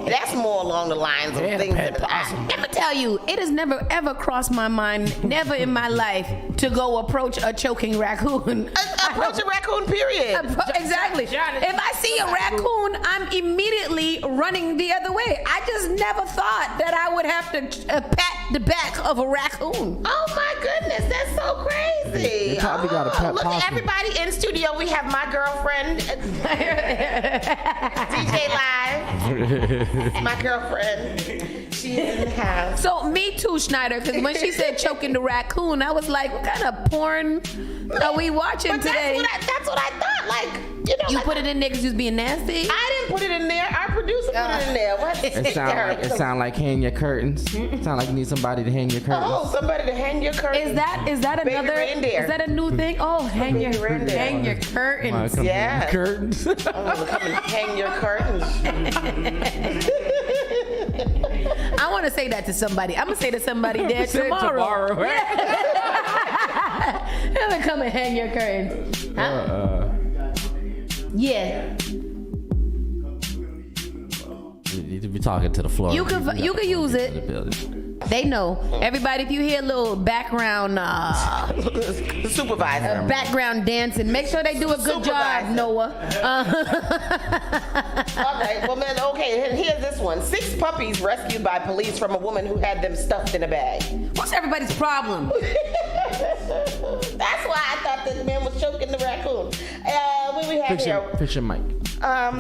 That's more along the lines of things that Let me tell you, it has never ever crossed my mind, never in my life, to go approach a choking raccoon. Approach a raccoon, period. Exactly. If I see a raccoon, I'm immediately running the other way. I just never thought that I would have to pat the back of a raccoon. Oh my goodness, that's so crazy. You probably got a pet look possum. at everybody in studio. We have my girlfriend, DJ Live. My girlfriend. She's in the house. So me too, Schneider, because when she said choking the raccoon, I was like, what kind of porn are we watching today? That's what I thought. Like, you put it in there because you was being nasty? I didn't put it in there. Our producer put it in there. What? It sound like hang your curtains. It sound like you need somebody to hang your curtains. Oh, somebody to hang your curtains. Is that Baby another? reindeer. Is that a new thing? Oh, hang your curtains. Yeah. Curtains. Oh, come and hang your curtains. I want to say that to somebody. I'm gonna say to somebody there tomorrow. I'm gonna come and hang your curtains. Yeah. You need to be talking to the floor. You can use it. They know. Everybody, if you hear a little background supervisor, background dancing, make sure they do a good job, Noah. All right, well, man, okay, and here's this one. 6 puppies rescued by police from a woman who had them stuffed in a bag. What's everybody's problem? That's why I thought this man was choking the raccoon. What we have here? Fix your mic. I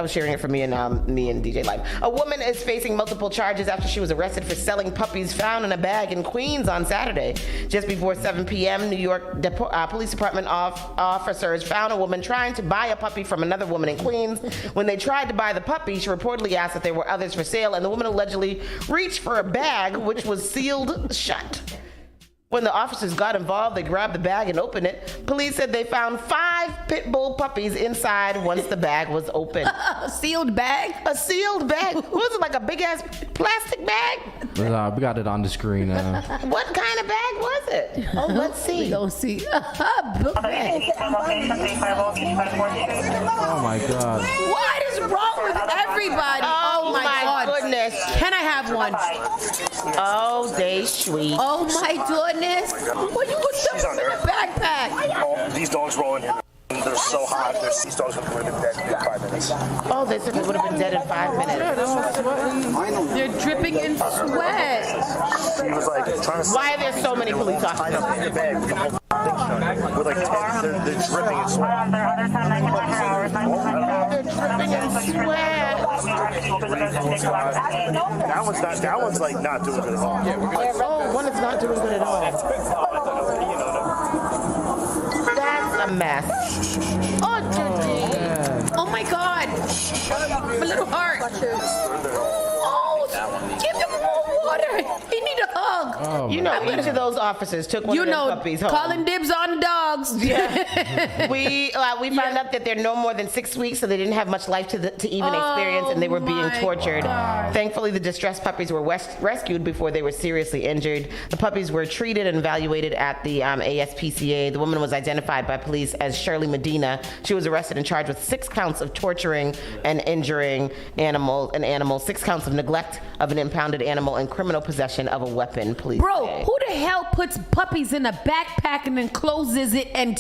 was sharing it for me and DJ Live. A woman is facing multiple charges after she was arrested for selling puppies found in a bag in Queens on Saturday. Just before 7 p.m., New York Police Department officers found a woman trying to buy a puppy from another woman in Queens. When they tried to buy the puppy, she reportedly asked if there were others for sale, and the woman allegedly reached for a bag which was sealed shut. When the officers got involved, they grabbed the bag and opened it. Police said they found 5 pit bull puppies inside once the bag was open. A sealed bag? A sealed bag? Was it like a big ass plastic bag? We got it on the screen. What kind of bag was it? Oh, let's see. We don't see. Oh my God. What is wrong with everybody? Oh my goodness. Can I have one? Oh, they sweet. Oh my goodness. What you put stuff in a backpack? These dogs rolling in. They're so hot. These dogs would have been dead in 5 minutes. Oh, they said they would have been dead in 5 minutes. They're dripping in sweat. He was like trying to. Why are there so many police officers? In the bag with the whole thing shut. With like 10, they're dripping in sweat. They're dripping in sweat. That one's like not doing good at all. Oh, one is not doing good at all. That's a mess. Oh my God. My little heart. Oh, give them more water. He need a hug. Oh, each of those officers took one of them puppies home. Calling dibs on dogs. Yeah. We found out that they're no more than 6 weeks, so they didn't have much life to even experience, and they were being tortured. Thankfully, the distressed puppies were rescued before they were seriously injured. The puppies were treated and evaluated at the ASPCA. The woman was identified by police as Shirley Medina. She was arrested and charged with 6 counts of torturing and injuring an animal, 6 counts of neglect of an impounded animal, and criminal possession of a weapon. Police Bro, say. who the hell puts puppies in a backpack and then closes it and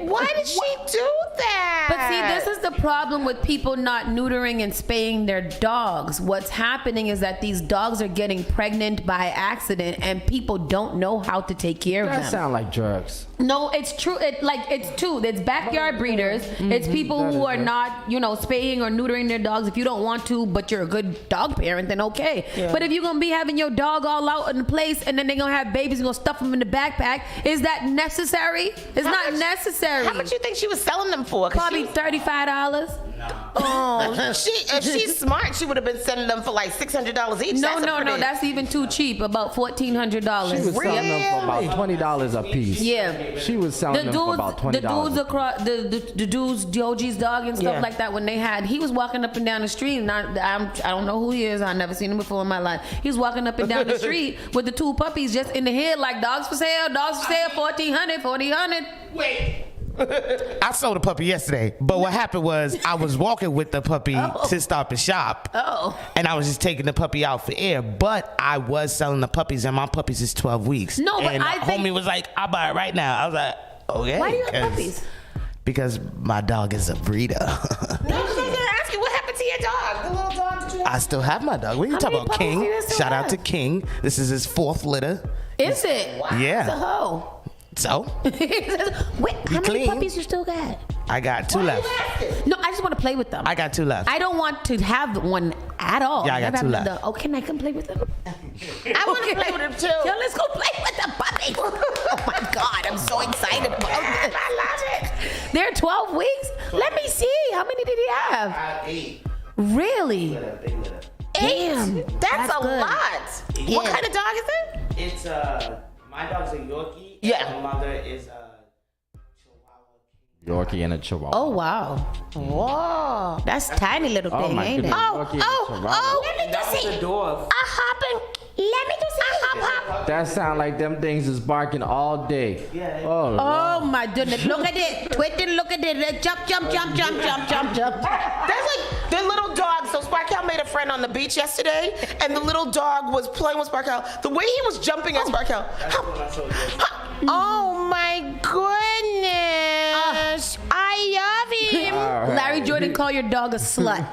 why did she do that? But see, this is the problem with people not neutering and spaying their dogs. What's happening is that these dogs are getting pregnant by accident and people don't know how to take care of them. That sound like drugs. No, it's true. It's two. It's backyard breeders. It's people who are not, spaying or neutering their dogs. If you don't want to, but you're a good dog parent, then okay. Yeah. But if you're gonna be having your dog all out in the place and then they're gonna have babies and gonna stuff them in the backpack, is that necessary? It's not necessary. How much you think she was selling them for? Probably $35. Oh, if she's smart, she would have been selling them for like $600 each. No, that's even too cheap. About $1,400. She was selling them for about $20 a piece. Yeah, she was selling them for about $20. The dudes across the dudes, Joji's dog and stuff like that. When he was walking up and down the street, and I don't know who he is. I've never seen him before in my life. He was walking up and down the street with the two puppies just in the head, like dogs for sale, $1,400. Wait. I sold a puppy yesterday, but what happened was I was walking with the puppy to Stop and Shop, and I was just taking the puppy out for air, but I was selling the puppies, and my puppies is 12 weeks. No, but and homie was like, I'll buy it right now. I was like, okay. Why do you have puppies? Because my dog is a breeder. I was going to ask you, what happened to your dog? The little dog that you had? I still have my dog. What are you talking about, King? Shout out to King. This is his 4th litter. Is it? Wow. Yeah. It's a hoe. So? Wait, how many puppies you still got? I got 2 left. No, I just want to play with them. I got 2 left. I don't want to have one at all. Yeah, I got 2 left. Oh, can I come play with them? I want to play with them too. Yo, let's go play with the puppies. Oh my God, I'm so excited about it. I love it. They're 12 weeks? Let me see. How many did he have? I had 8. Really? 8? Damn. That's a good. Lot. Yeah. What kind of dog is it? It's my dog's a Yorkie. Yeah. And my mother is Yorkie and a Chihuahua. Oh, wow. Whoa. That's tiny little thing, ain't it? Oh, let me just see. the dwarf. Let me just see. Hop. That sound like them things is barking all day. Yeah. Oh my goodness. Look at it. Twitching, look at it. Jump. That's like the little dog. So Sparkle made a friend on the beach yesterday, and the little dog was playing with Sparkle. The way he was jumping at Sparkle. Oh my goodness. I love him. Right. Larry Jordan, call your dog a slut.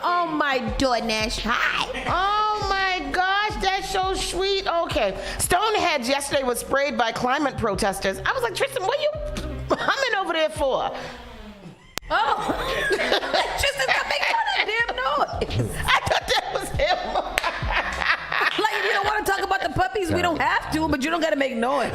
Oh my goodness. Hi. Oh my gosh, that's so sweet. Okay. Stonehenge yesterday was sprayed by climate protesters. I was like, Tristan, what are you humming over there for? Oh. Tristan, stop making all that damn noise. I thought that was him. Like, if you don't want to talk about the puppies, we don't have to, but you don't got to make noise.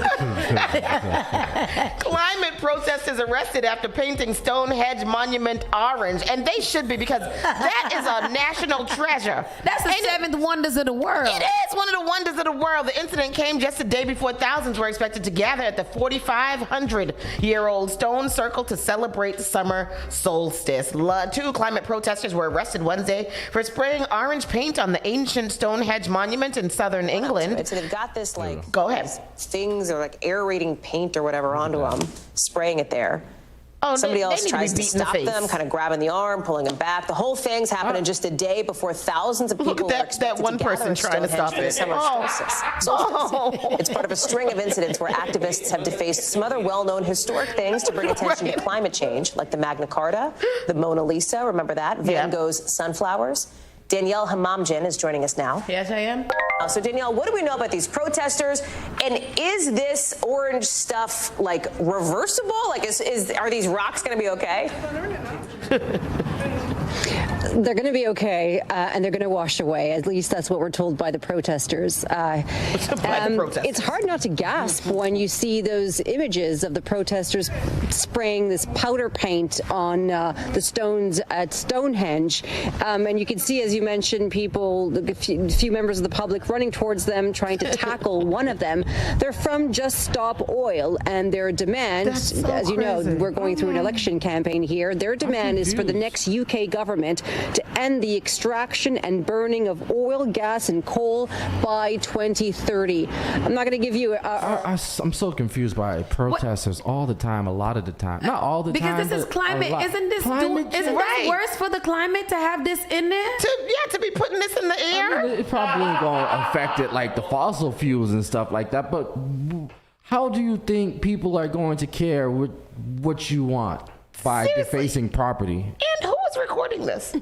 Climate protesters arrested after painting Stonehenge Monument orange, and they should be, because that is a national treasure. That's the 7th wonders of the world. It is one of the wonders of the world. The incident came just a day before thousands were expected to gather at the 4,500-year-old stone circle to celebrate the summer solstice. 2 climate protesters were arrested Wednesday for spraying orange paint on the ancient Stonehenge monument in southern England. So they've got this Go ahead. things or like aerating paint or whatever onto them, spraying it there. Oh, Somebody else need tries to be to beat in the stop face. them, kind of grabbing the arm, pulling them back. The whole thing's happening just a day before thousands of people Look at that one person trying to stop it. It's part of a string of incidents where activists have defaced some other well-known historic things to bring attention to climate change, like the Magna Carta, the Mona Lisa, remember that? Van Gogh's sunflowers. Danielle Hamamdjian is joining us now. Yes, I am. So Danielle, what do we know about these protesters? And is this orange stuff like reversible? Like, are these rocks going to be okay? They're going to be okay, and they're going to wash away. At least that's what we're told by the protesters. It's hard not to gasp when you see those images of the protesters spraying this powder paint on the stones at Stonehenge. And you can see, as you mentioned, people, a few members of the public running towards them, trying to tackle one of them. They're from Just Stop Oil, and their demand, as you know, we're going through an election campaign here. Their demand is for the next UK government to end the extraction and burning of oil, gas, and coal by 2030. I'm not going to give you I'm so confused by protesters all the time, a lot of the time. Not all the time. Because this is climate. Isn't this worse for the climate to have this in there? To be putting this in the air? I mean, it probably ain't going to affect it like the fossil fuels and stuff like that, but how do you think people are going to care what you want by defacing property? And who is recording this?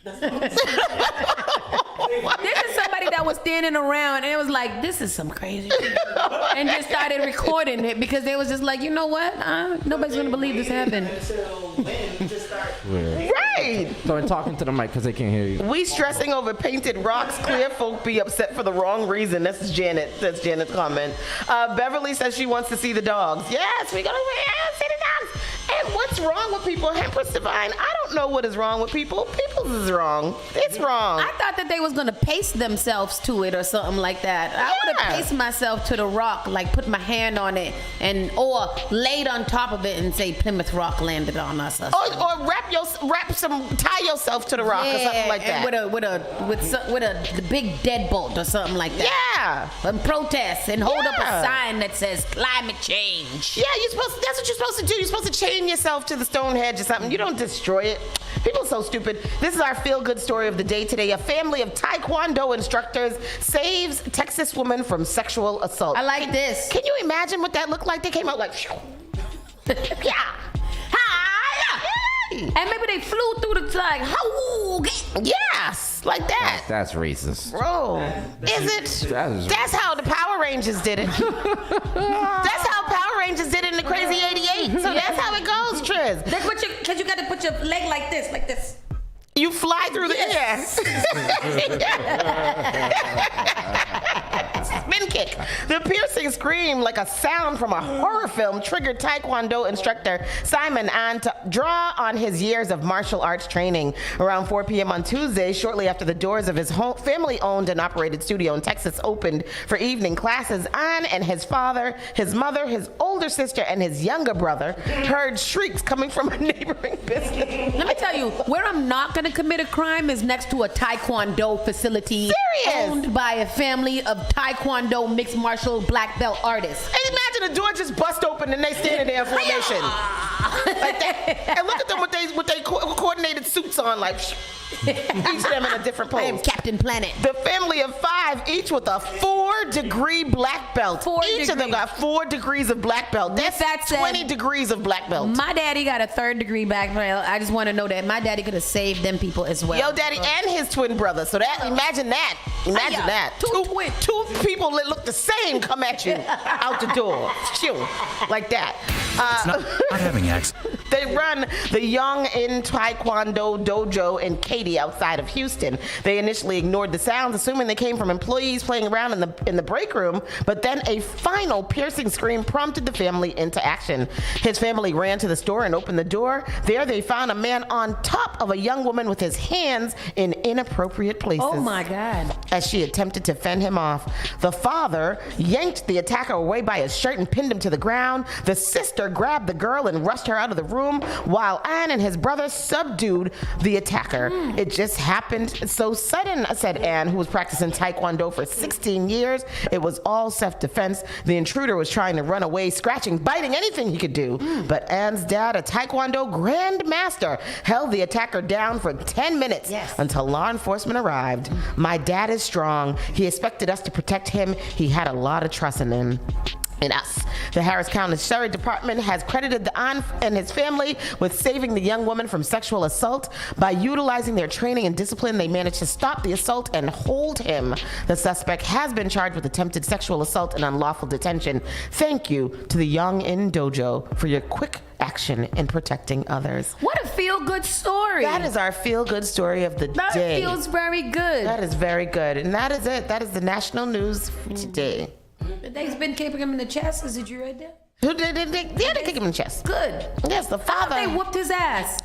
This is somebody that was standing around, and it was like, this is some crazy shit. And just started recording it because they was just like, you know what? Nobody's going to believe this happened. Right. So talking to the mic because they can't hear you. We stressing over painted rocks. Clear folk be upset for the wrong reason. That's Janet. That's Janet's comment. Beverly says she wants to see the dogs. Yes, we gotta see the dogs. And what's wrong with people? Empress Divine, I don't know what is wrong with people. People's is wrong. It's wrong. I thought that they was gonna pace themselves to it or something like that. I would have paced myself to the rock, like put my hand on it or laid on top of it and say Plymouth Rock landed on us. Or tie yourself to the rock or something like that. With a big deadbolt or something like that. Yeah. And protest and hold up a sign that says climate change. Yeah, that's what you're supposed to do. You're supposed to chain yourself to the Stonehenge or something. You don't destroy it. People are so stupid. This is our feel-good story of the day today. A family of Taekwondo instructors saves Texas woman from sexual assault. I like this. Can you imagine what that looked like? They came out like, yeah. And maybe they flew through the like, yes, like that. That's racist. Bro, is it? That's how the Power Rangers did it. That's how Power Rangers did it in the Crazy 88. So that's how it goes, Triz. Because you got to put your leg like this. You fly through the air. Spin kick. The piercing scream like a sound from a horror film triggered Taekwondo instructor Simon An to draw on his years of martial arts training. Around 4 p.m. on Tuesday, shortly after the doors of his family-owned and operated studio in Texas opened for evening classes, An and his father, his mother, his older sister, and his younger brother heard shrieks coming from a neighboring business. Let me tell you, where I'm not going to commit a crime is next to a Taekwondo facility owned by a family of Taekwondo mixed martial black belt artists. And imagine a door just bust open and they standing there in formation. Like that. And look at them with they coordinated suits on, like each of them in a different pose. I am Captain Planet. The family of 5, each with a 4-degree black belt. Each of them got 4 degrees of black belt. That's 20 degrees of black belt. My daddy got a 3rd degree black belt. I just want to know that my daddy could have saved them people as well. Yo, daddy and his twin brother. So that imagine that. Imagine that. Two people that look the same come at you out the door. Like that. Not having X. They run the Young in Taekwondo Dojo in Katy outside of Houston. They initially ignored the sounds, assuming they came from employees playing around in the break room, but then a final piercing scream prompted the family into action. His family ran to the store and opened the door. There they found a man on top of a young woman with his hands in inappropriate places. Oh my God. As she attempted to fend him off. The father yanked the attacker away by his shirt and pinned him to the ground. The sister grabbed the girl and rushed her out of the room, while Ann and his brother subdued the attacker. It just happened so sudden, said Ann, who was practicing Taekwondo for 16 years. It was all self-defense. The intruder was trying to run away, scratching, biting, anything he could do. But Ann's dad, a Taekwondo grandmaster, held the attacker down for 10 minutes until law enforcement arrived. My dad is strong. He expected us to protect him. He had a lot of trust in him. In us. The Harris County Sheriff Department has credited the An and his family with saving the young woman from sexual assault. By utilizing their training and discipline, they managed to stop the assault and hold him. The suspect has been charged with attempted sexual assault and unlawful detention. Thank you to the Young in Dojo for your quick action in protecting others. What a feel-good story. That is our feel-good story of the day. That feels very good. That is very good. And that is it. That is the national news for today. They've been kicking him in the chest. Did you read that? Who did? Yeah, they kick him in the chest. Good. Yes, the father. They whooped his ass.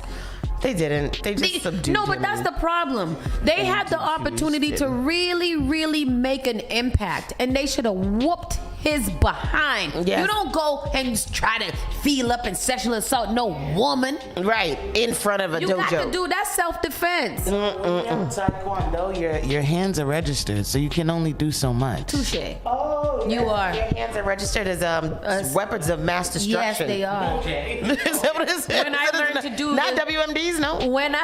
They didn't. They just subdued him. No, but that's the problem. They had the opportunity to really, really make an impact, and they should have whooped his behind. Yes. You don't go and try to feel up and sexual assault no woman. Right, in front of a dojo. You got to do that self-defense. Taekwondo, your hands are registered, so you can only do so much. Touche. Oh, you are. Your hands are registered as weapons of mass destruction. Yes, they are. Okay. Is that what it is? When I learned to do not WMDs, no. When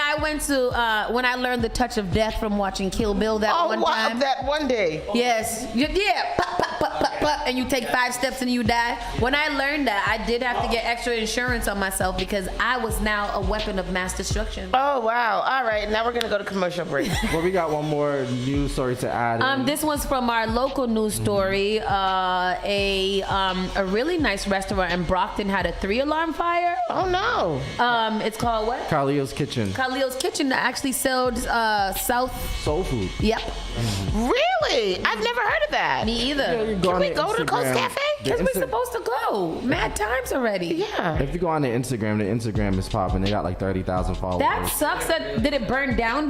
I learned the touch of death from watching Kill Bill that one time. That one day. Yes. Yeah. Pop, pop, pop, pop. and you take 5 steps and you die. When I learned that, I did have to get extra insurance on myself because I was now a weapon of mass destruction. Oh, wow. All right, now we're going to go to commercial break. Well, we got one more news story to add. This one's from our local news story. A really nice restaurant in Brockton had a 3-alarm fire. Oh, no. It's called what? Khalil's Kitchen. Khalil's Kitchen that actually sold South Soul Food. Yep. Really? I've never heard of that. Me either. Yeah, Can we go to the Coast Cafe? Because we're supposed to go. Mad times already. Yeah. If you go on their Instagram, the Instagram is popping. They got like 30,000 followers. That sucks. Did it burn down?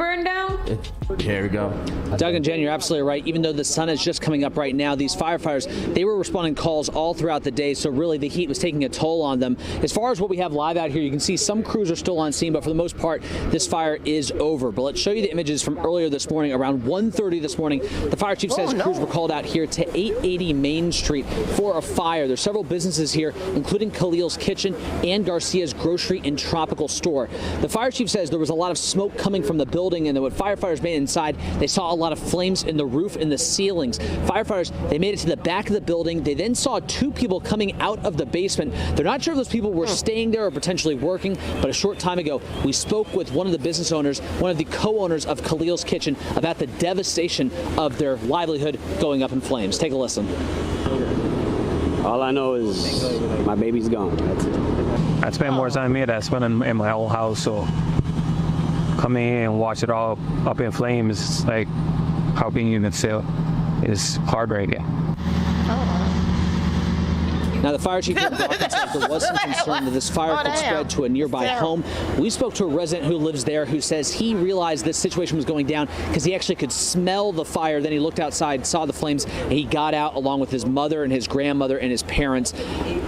Here we go. Doug and Jen, you're absolutely right. Even though the sun is just coming up right now, these firefighters, they were responding calls all throughout the day, so really the heat was taking a toll on them. As far as what we have live out here, you can see some crews are still on scene, but for the most part, this fire is over. But let's show you the images from earlier this morning, around 1:30 this morning. The fire chief says crews were called out here to 880 Main Street for a fire. There's several businesses here, including Khalil's Kitchen and Garcia's Grocery and Tropical Store. The fire chief says there was a lot of smoke coming from the building, and then when firefighters made it inside, they saw a lot of flames in the roof and the ceilings. Firefighters, they made it to the back of the building. They then saw 2 people coming out of the basement. They're not sure if those people were staying there or potentially working, but a short time ago, we spoke with one of the business owners, one of the co-owners of Khalil's Kitchen, about the devastation of their livelihood going up in flames. Take a listen. All I know is my baby's gone. That's it. I spend more time here than I spend in my old house, so coming in and watch it all up in flames, it's like, how can you even say it's heartbreaking. Now, the fire chief said there was some concern that this fire could spread to a nearby home. We spoke to a resident who lives there who says he realized this situation was going down because he actually could smell the fire. Then he looked outside, saw the flames, and he got out along with his mother and his grandmother and his parents.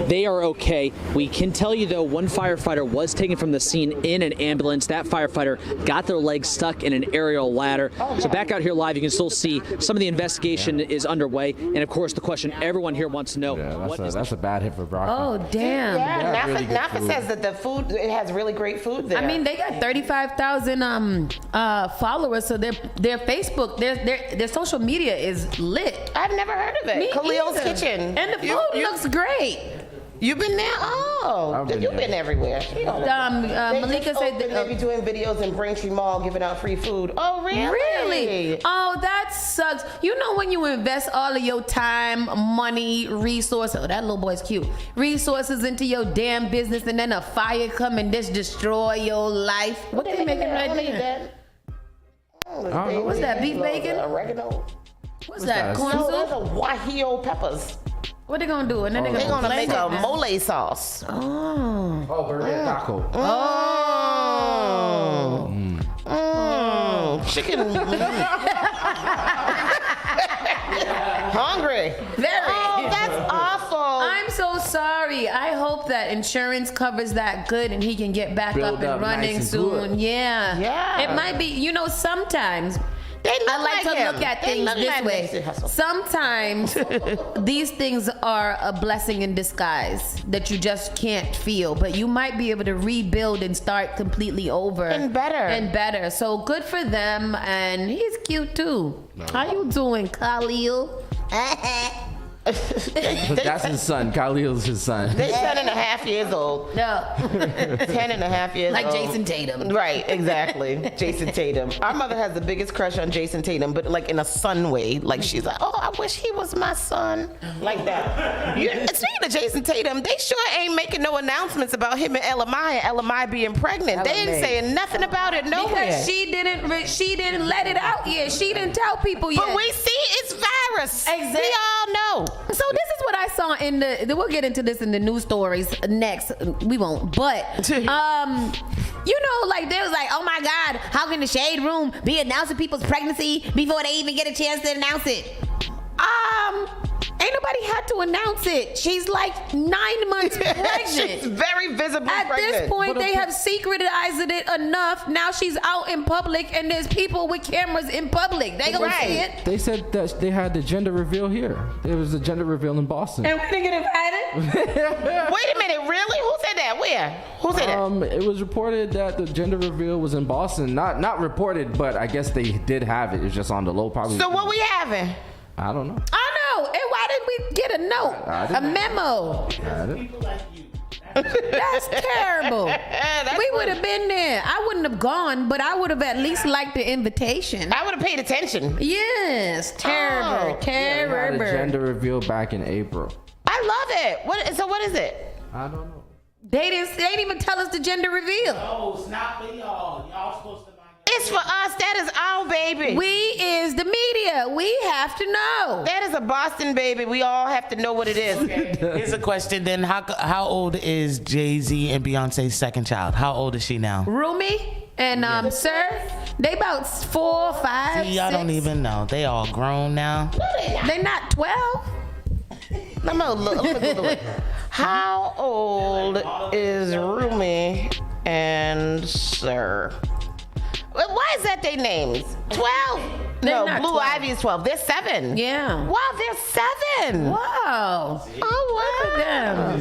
They are okay. We can tell you, though, one firefighter was taken from the scene in an ambulance. That firefighter got their legs stuck in an aerial ladder. So back out here live, you can still see some of the investigation is underway. And, of course, the question everyone here wants to know. That's a bad hit for Brockton. Oh, damn. Yeah, really Nafa says that the food, it has really great food there. I mean, they got 35,000 followers, so their Facebook, their social media is lit. I've never heard of it. Khalil's Kitchen. And the food looks great. You've been there? Oh, you've been everywhere. Malika said they be doing videos in Braintree Mall giving out free food. Oh, really? Really? Oh, that sucks. You know when you invest all of your time, money, resources, oh, that little boy's cute, resources into your damn business, and then a fire come and just destroy your life. What they making right there? What's that, beef bacon? Oregano. What's that, corn soup? soup? Those are guajillo peppers. What they gonna do? And then they're gonna make a mole sauce. Oh, burrito taco. Chicken. Hungry. Very. Oh, that's awful. I'm so sorry. I hope that insurance covers that good and he can get back up and running nice and soon. good. Yeah. Yeah. It might be, sometimes I like to look at things this way. Sometimes these things are a blessing in disguise that you just can't feel, but you might be able to rebuild and start completely over. And better. So good for them, and he's cute too. How you doing, Khalil? That's his son. Khalil's his son. They're 10.5 years old. No. 10.5 years like old. Like Jason Tatum. Right, exactly. Jason Tatum. Our mother has the biggest crush on Jason Tatum, but like in a son way. Like she's like, oh, I wish he was my son. Like that. Speaking of Jason Tatum, they sure ain't making no announcements about him and Elamai being pregnant. They ain't saying nothing about it nowhere. Because she didn't let it out yet. She didn't tell people yet. But we see it's virus. Exactly. We all know. So this is what I saw in we'll get into this in the news stories next. We won't. But, like they was like, oh my God, how can the Shade Room be announcing people's pregnancy before they even get a chance to announce it? Ain't nobody had to announce it. She's like 9 months pregnant. She's very visibly pregnant. At this point, they have secretized it enough. Now she's out in public, and there's people with cameras in public. They gonna see it. They said that they had the gender reveal here. There was a gender reveal in Boston. And we didn't get invited? Wait a minute, really? Who said that? Where? Who said that? It was reported that the gender reveal was in Boston. Not reported, but I guess they did have it. It's just on the low, probably. So what we having? I don't know. I know. And why did we get a note? A memo? That's terrible. We would have been there. I wouldn't have gone, but I would have at least liked the invitation. I would have paid attention. Yes, terrible, terrible. Had a gender reveal back in April. I love it. What is it? I don't know. They didn't even tell us the gender reveal. No, it's not for y'all. Y'all supposed to. It's for us. That is our baby. We is the media. We have to know. That is a Boston baby. We all have to know what it is. Okay. Here's a question then. How old is Jay-Z and Beyonce's second child? How old is she now? Rumi and Sir, they about 4, 5, See, y'all 6. don't even know. They all grown now. They not 12. Let me look. How old is Rumi and Sir? Why is that their names? 12? No, Blue 12. Ivy is 12. They're 7. Yeah. Wow, they're 7. Wow. Oh, wow.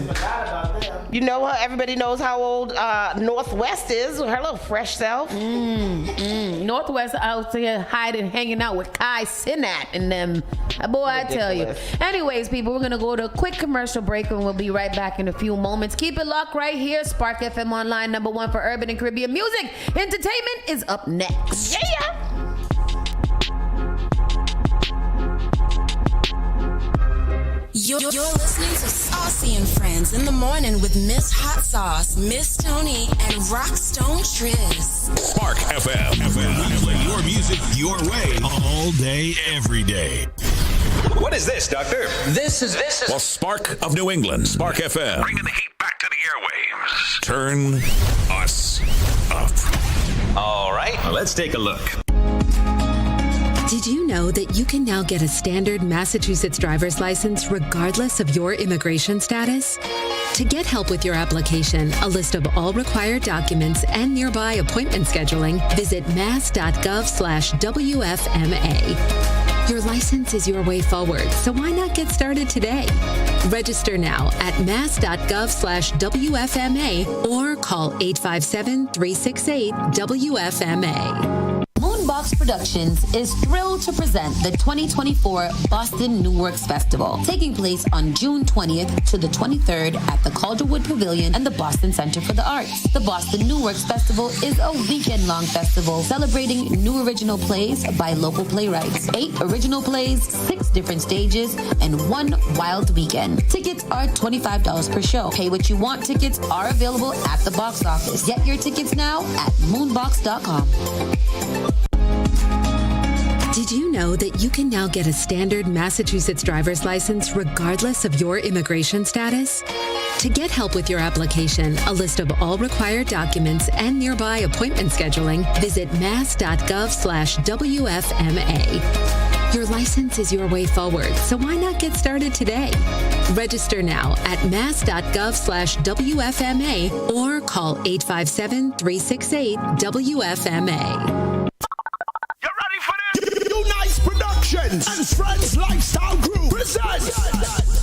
You know her. Everybody knows how old Northwest is. Her little fresh self. Northwest out there hanging out with Kai Cenat and them. Boy, I tell you. Anyways, people, we're going to go to a quick commercial break and we'll be right back in a few moments. Keep it locked right here. Spark FM Online, #1 for urban and Caribbean music. Entertainment is up next. Yeah. You're listening to Saucy and Friends in the morning with Miss Hot Sauce, Miss Tony, and Rockstone Triz. Spark FM. Your music, your way, all day, every day. What is this, Doctor? This is. Well, Spark of New England. Spark FM. Bringing the heat back to the airwaves. Turn us up. All right, let's take a look. Did you know that you can now get a standard Massachusetts driver's license regardless of your immigration status? To get help with your application, a list of all required documents, and nearby appointment scheduling, visit mass.gov/WFMA. Your license is your way forward, so why not get started today? Register now at mass.gov/WFMA or call 857-368-WFMA. Moonbox Productions is thrilled to present the 2024 Boston New Works Festival, taking place on June 20th to the 23rd at the Calderwood Pavilion and the Boston Center for the Arts. The Boston New Works Festival is a weekend-long festival celebrating new original plays by local playwrights. 8 original plays, 6 different stages, and 1 wild weekend. Tickets are $25 per show. Pay what you want tickets are available at the box office. Get your tickets now at moonbox.com. Did you know that you can now get a standard Massachusetts driver's license regardless of your immigration status? To get help with your application, a list of all required documents, and nearby appointment scheduling, visit mass.gov/WFMA. Your license is your way forward, so why not get started today? Register now at mass.gov/WFMA or call 857-368-WFMA. Nice Productions and Friends Lifestyle Group presents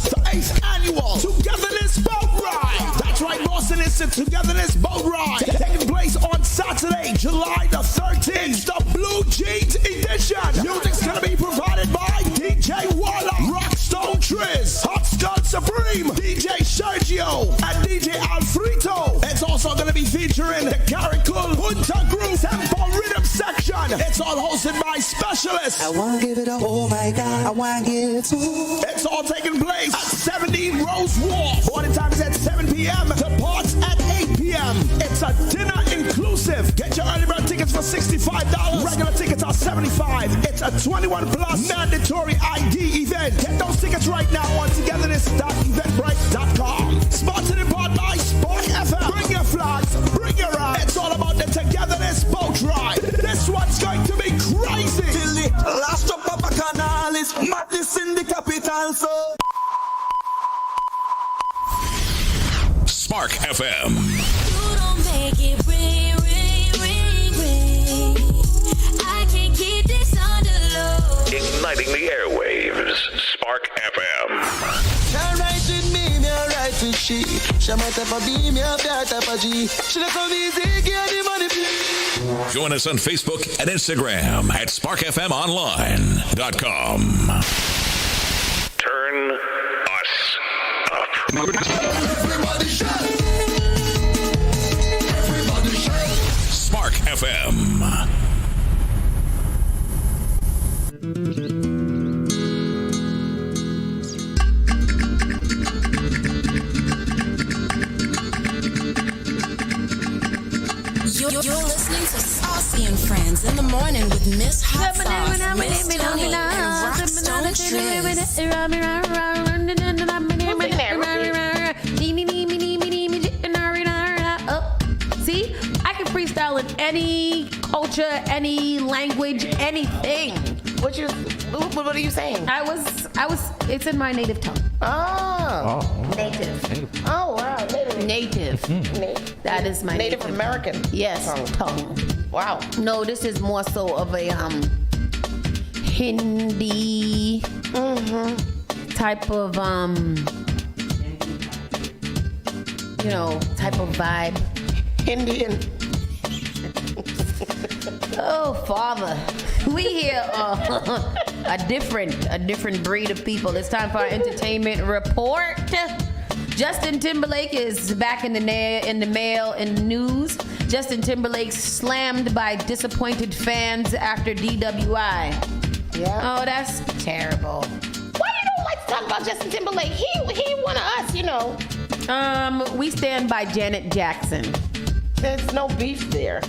the 8th annual Togetherness Boat Ride. That's right, Boston is the Togetherness Boat Ride, taking place on Saturday, July the 13th. It's the Blue Jeans edition. Music's gonna be provided by DJ Walla, Rockstone Triz, Hot Skull Supreme, DJ Sergio, and DJ Alfredo. It's also gonna be featuring the Caracol Punta Group Tempo Rhythm section. It's all hosted by Specialists. I wanna give it up, oh my God, I wanna give it to. It's all taking place at 17 Rose Wharf. Boarding time is at 7 p.m. The parts at 8 p.m. It's a dinner inclusive. Get your early bird tickets for $65. Regular tickets are $75. It's a 21 plus mandatory ID event. Get those tickets right now on togetherness.eventbrite.com. Sponsored in part by Spark FM. Bring your flags, bring your ride. It's all about the Togetherness Boat Ride. This one's going to be crazy. Till the last drop of a canal is madness in the capital, so. Spark FM. You don't make it ring, ring, ring, ring. I can't keep this on the low. Igniting the airwaves. Spark FM. Can't ride with me, me a ride with she. She might have a B, me a type of G. She let come easy, get the money. Join us on Facebook and Instagram at sparkfmonline.com. Turn Turn us up. Everybody shout. Everybody shout. Spark FM. You're listening to Saucy and Friends in the morning with Miss Hot Sauce, Miss Tony, and Rockstone Triz. See, I can freestyle in any culture, any language, anything. What are you saying? It's in my native tongue. Oh. Native. Oh, wow. Native. That is my Native American. Yes, tongue. Wow. No, this is more so of a Hindi type of type of vibe. Indian. Oh, Father. We hear a different breed of people. It's time for our entertainment report. Justin Timberlake is back in the mail in the news. Justin Timberlake slammed by disappointed fans after DWI. Yeah. Oh, that's terrible. Why you don't like to talk about Justin Timberlake? He one of us, you know. We stand by Janet Jackson. There's no beef there.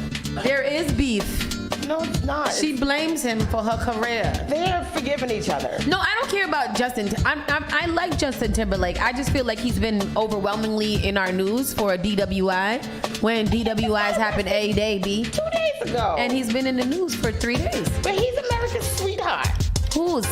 There is beef. No, it's not. She blames him for her career. They're forgiving each other. No, I don't care about Justin. I like Justin Timberlake. I just feel like he's been overwhelmingly in our news for a DWI when DWIs happen a day, B. 2 days ago. And he's been in the news for 3 days. But he's America's sweetheart. Who's?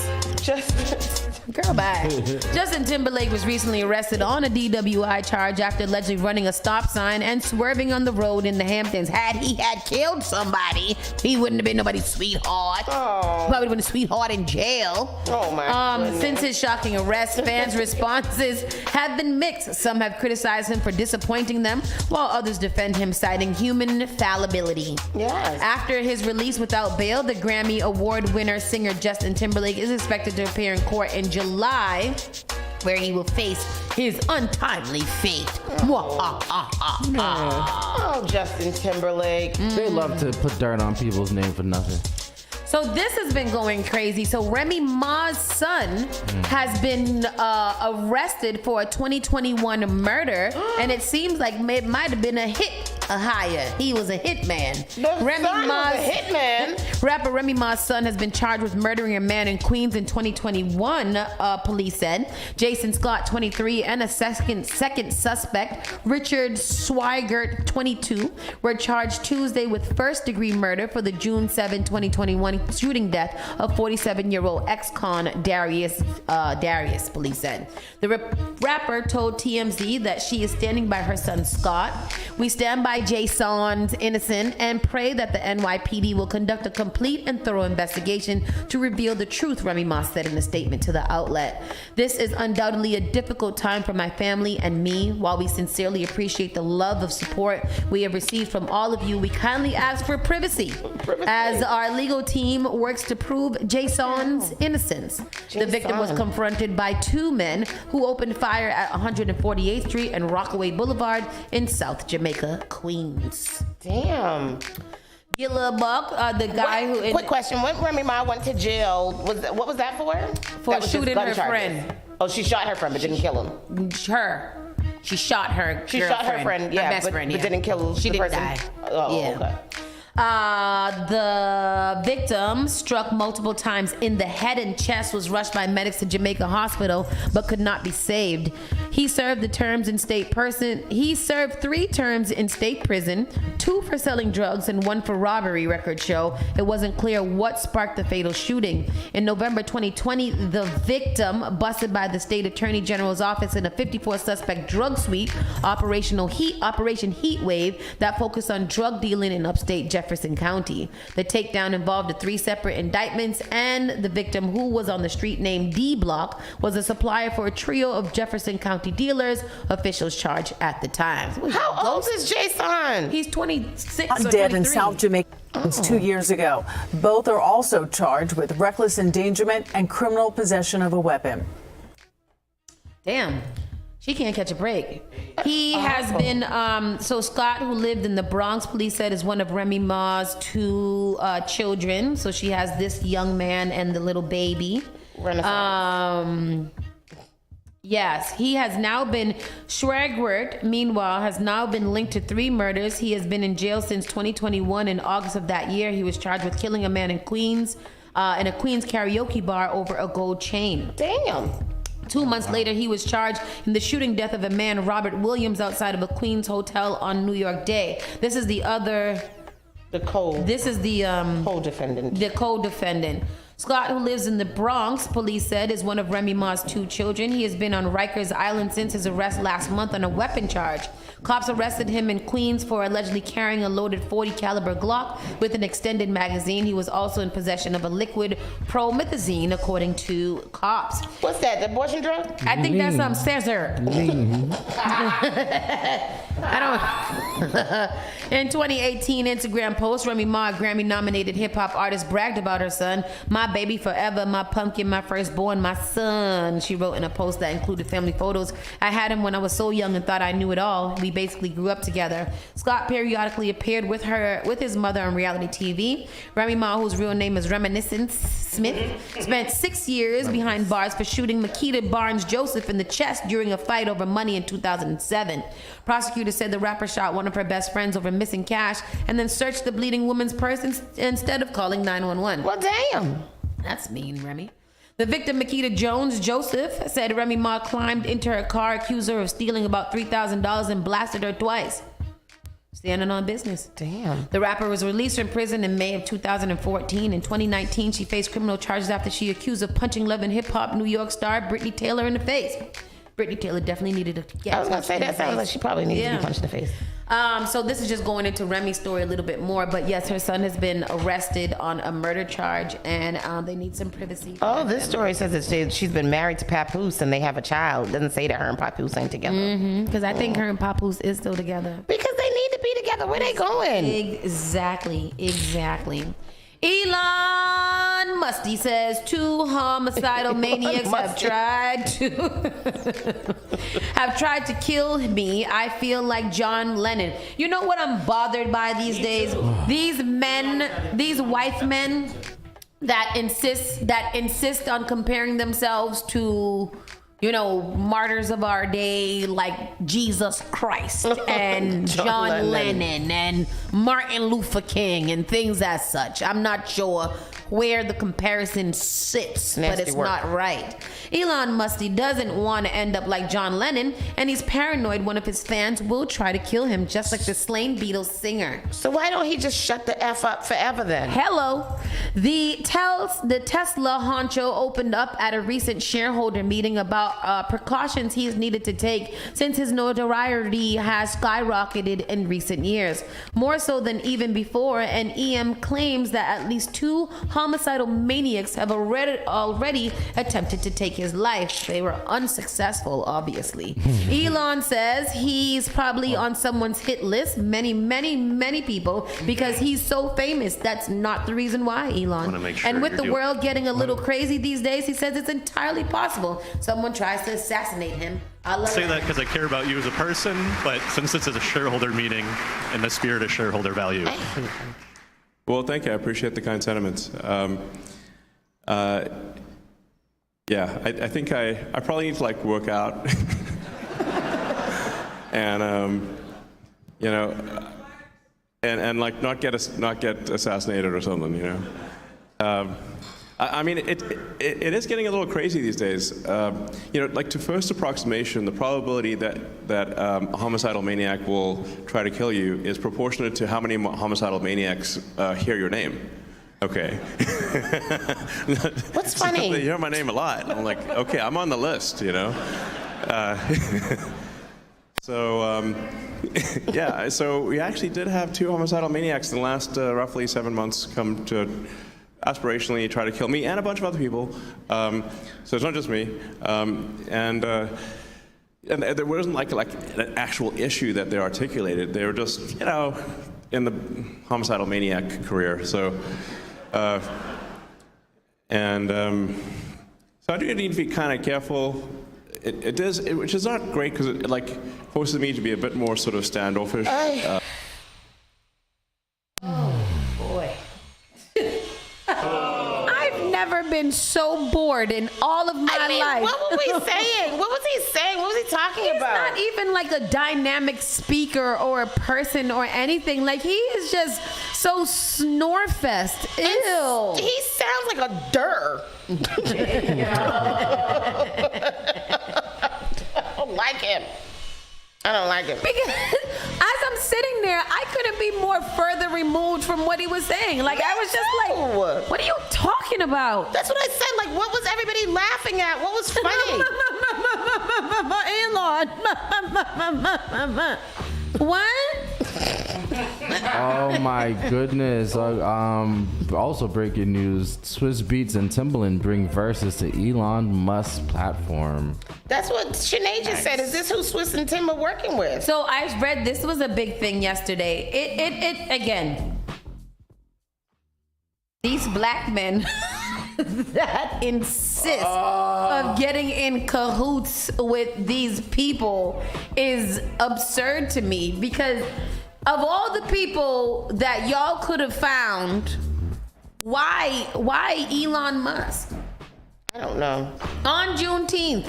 Girl, bye. Justin Timberlake was recently arrested on a DWI charge after allegedly running a stop sign and swerving on the road in the Hamptons. Had he killed somebody, he wouldn't have been nobody's sweetheart. Oh. Probably been a sweetheart in jail. Oh, my goodness. Since his shocking arrest, fans' responses have been mixed. Some have criticized him for disappointing them, while others defend him, citing human fallibility. Yes. After his release without bail, the Grammy Award winner singer Justin Timberlake is expected to appear in court in July, where he will face his untimely fate. Oh, Justin Timberlake. They love to put dirt on people's name for nothing. So this has been going crazy. So Remy Ma's son has been arrested for a 2021 murder, and it seems like it might have been a hire. He was a hitman. Rapper Remy Ma's son has been charged with murdering a man in Queens in 2021, police said. Jason Scott, 23, and a second suspect, Richard Swigert, 22, were charged Tuesday with first-degree murder for the June 7, 2021 shooting death of 47-year-old ex-con Darius, police said. The rapper told TMZ that she is standing by her son Scott. We stand by Jason's innocent and pray that the NYPD will conduct a complete and thorough investigation to reveal the truth, Remy Ma said in a statement to the outlet. This is undoubtedly a difficult time for my family and me. While we sincerely appreciate the love of support we have received from all of you, we kindly ask for privacy as our legal team works to prove Jason's innocence. The victim was confronted by 2 men who opened fire at 148th Street and Rockaway Boulevard in South Jamaica, Queens. Damn. Gilla Buck, the guy who... Quick question. When Remy Ma went to jail, what was that for? For shooting her friend. Oh, she shot her friend but didn't kill him. She shot her She shot her friend, yeah, best friend, but didn't kill She the didn't person. die. Oh, Yeah. okay. The victim, struck multiple times in the head and chest, was rushed by medics to Jamaica Hospital but could not be saved. He served 3 terms in state prison, 2 for selling drugs and 1 for robbery, records show. It wasn't clear what sparked the fatal shooting. In November 2020, the victim, busted by the state attorney general's office in a 54-suspect drug sweep, Operation Heat Wave, that focused on drug dealing in upstate Jefferson County. The takedown involved 3 separate indictments, and the victim, who was on the street named D Block, was a supplier for a trio of Jefferson County dealers, officials charged at the time. How old is Jason? He's 26 or Dead 23. in South Jamaica 2 years ago. Both are also charged with reckless endangerment and criminal possession of a weapon. Damn. She can't catch a break. He has been, so Scott, who lived in the Bronx, police said is one of Remy Ma's 2 children. So she has this young man and the little baby. Yes, he has now been, Schwegwert, meanwhile, has now been linked to 3 murders. He has been in jail since 2021. In August of that year, he was charged with killing a man in Queens, in a Queens karaoke bar over a gold chain. Damn. 2 months later, he was charged in the shooting death of a man, Robert Williams, outside of a Queens hotel on New York Day. This is the other... This is the... co-defendant. The co-defendant. Scott, who lives in the Bronx, police said, is one of Remy Ma's 2 children. He has been on Rikers Island since his arrest last month on a weapon charge. Cops arrested him in Queens for allegedly carrying a loaded .40 caliber Glock with an extended magazine. He was also in possession of a liquid promethazine, according to cops. What's that, the abortion drug? I think that's Caesar. I don't. In 2018 Instagram post, Remy Ma, Grammy-nominated hip-hop artist, bragged about her son. My baby forever, my pumpkin, my firstborn, my son. She wrote in a post that included family photos. I had him when I was so young and thought I knew it all. We basically grew up together. Scott periodically appeared with his mother on reality TV. Remy Ma, whose real name is Reminiscence Smith, spent 6 years behind bars for shooting Makita Barnes Joseph in the chest during a fight over money in 2007. Prosecutors said the rapper shot one of her best friends over missing cash and then searched the bleeding woman's purse instead of calling 911. Well, damn. That's mean, Remy. The victim, Makita Jones Joseph, said Remy Ma climbed into her car, accused her of stealing about $3,000 and blasted her twice. Standing on business. Damn. The rapper was released from prison in May of 2014. In 2019, she faced criminal charges after she accused of punching Love and Hip Hop New York star Brittany Taylor in the face. Brittany Taylor definitely needed to get I was going to say, that sounds like she probably needed to be punched in the face. So this is just going into Remy's story a little bit more, but yes, her son has been arrested on a murder charge, and they need some privacy. Oh, this story says that she's been married to Papoose and they have a child. It doesn't say that her and Papoose ain't together. Because I think her and Papoose is still together. Because they need to be together. Where they going? Exactly. Elon Musty says 2 homicidal maniacs have tried to kill me. I feel like John Lennon. You know what I'm bothered by these days? These white men that insist on comparing themselves to, you know, martyrs of our day like Jesus Christ and John Lennon and Martin Luther King and things as such. I'm not sure where the comparison sits, but it's not right. Elon Musty doesn't want to end up like John Lennon, and he's paranoid one of his fans will try to kill him, just like the slain Beatles singer. So why don't he just shut the F up forever then? Hello. The Tesla honcho opened up at a recent shareholder meeting about precautions he's needed to take since his notoriety has skyrocketed in recent years. More so than even before, and EM claims that at least 2 homicidal maniacs have already attempted to take his life. They were unsuccessful, obviously. Elon says he's probably on someone's hit list, many people, because he's so famous. That's not the reason why, Elon. Sure and with the doing. world getting a little crazy these days, he says it's entirely possible someone tries to assassinate him. I say that because I care about you as a person, but since this is a shareholder meeting in the spirit of shareholder value. Well, thank you. I appreciate the kind sentiments. I think I probably need to like work out, and and like not get assassinated or something, you know. I mean, it is getting a little crazy these days. Like to first approximation, the probability that a homicidal maniac will try to kill you is proportionate to how many homicidal maniacs hear your name. Okay. What's funny? They hear my name a lot. I'm like, okay, I'm on the list, you know. So we actually did have 2 homicidal maniacs in the last roughly 7 months come to aspirationally try to kill me and a bunch of other people. So it's not just me. And there wasn't like an actual issue that they articulated. They were just, you know, in the homicidal maniac career. So I do need to be kind of careful it does, which is not great because it like forces me to be a bit more sort of standoffish. Boy. I've never been so bored in all of my life. What were we saying? What was he saying? What was he talking about? He's not even like a dynamic speaker or a person or anything. Like, he is just so snorefest. Ew. He sounds like a dir. I don't like him. Because as I'm sitting there, I couldn't be more further removed from what he was saying. Like, I was just like, what are you talking about? That's what I said. Like, what was everybody laughing at? What was funny? What? Oh my goodness. Also breaking news, Swiss Beats and Timbaland bring verses to Elon Musk's platform. That's what Sinead just said. Is this who Swiss and Tim are working with? So I read this was a big thing yesterday. It again. These black men that insist of getting in cahoots with these people is absurd to me, because of all the people that y'all could have found, why Elon Musk? I don't know. On Juneteenth,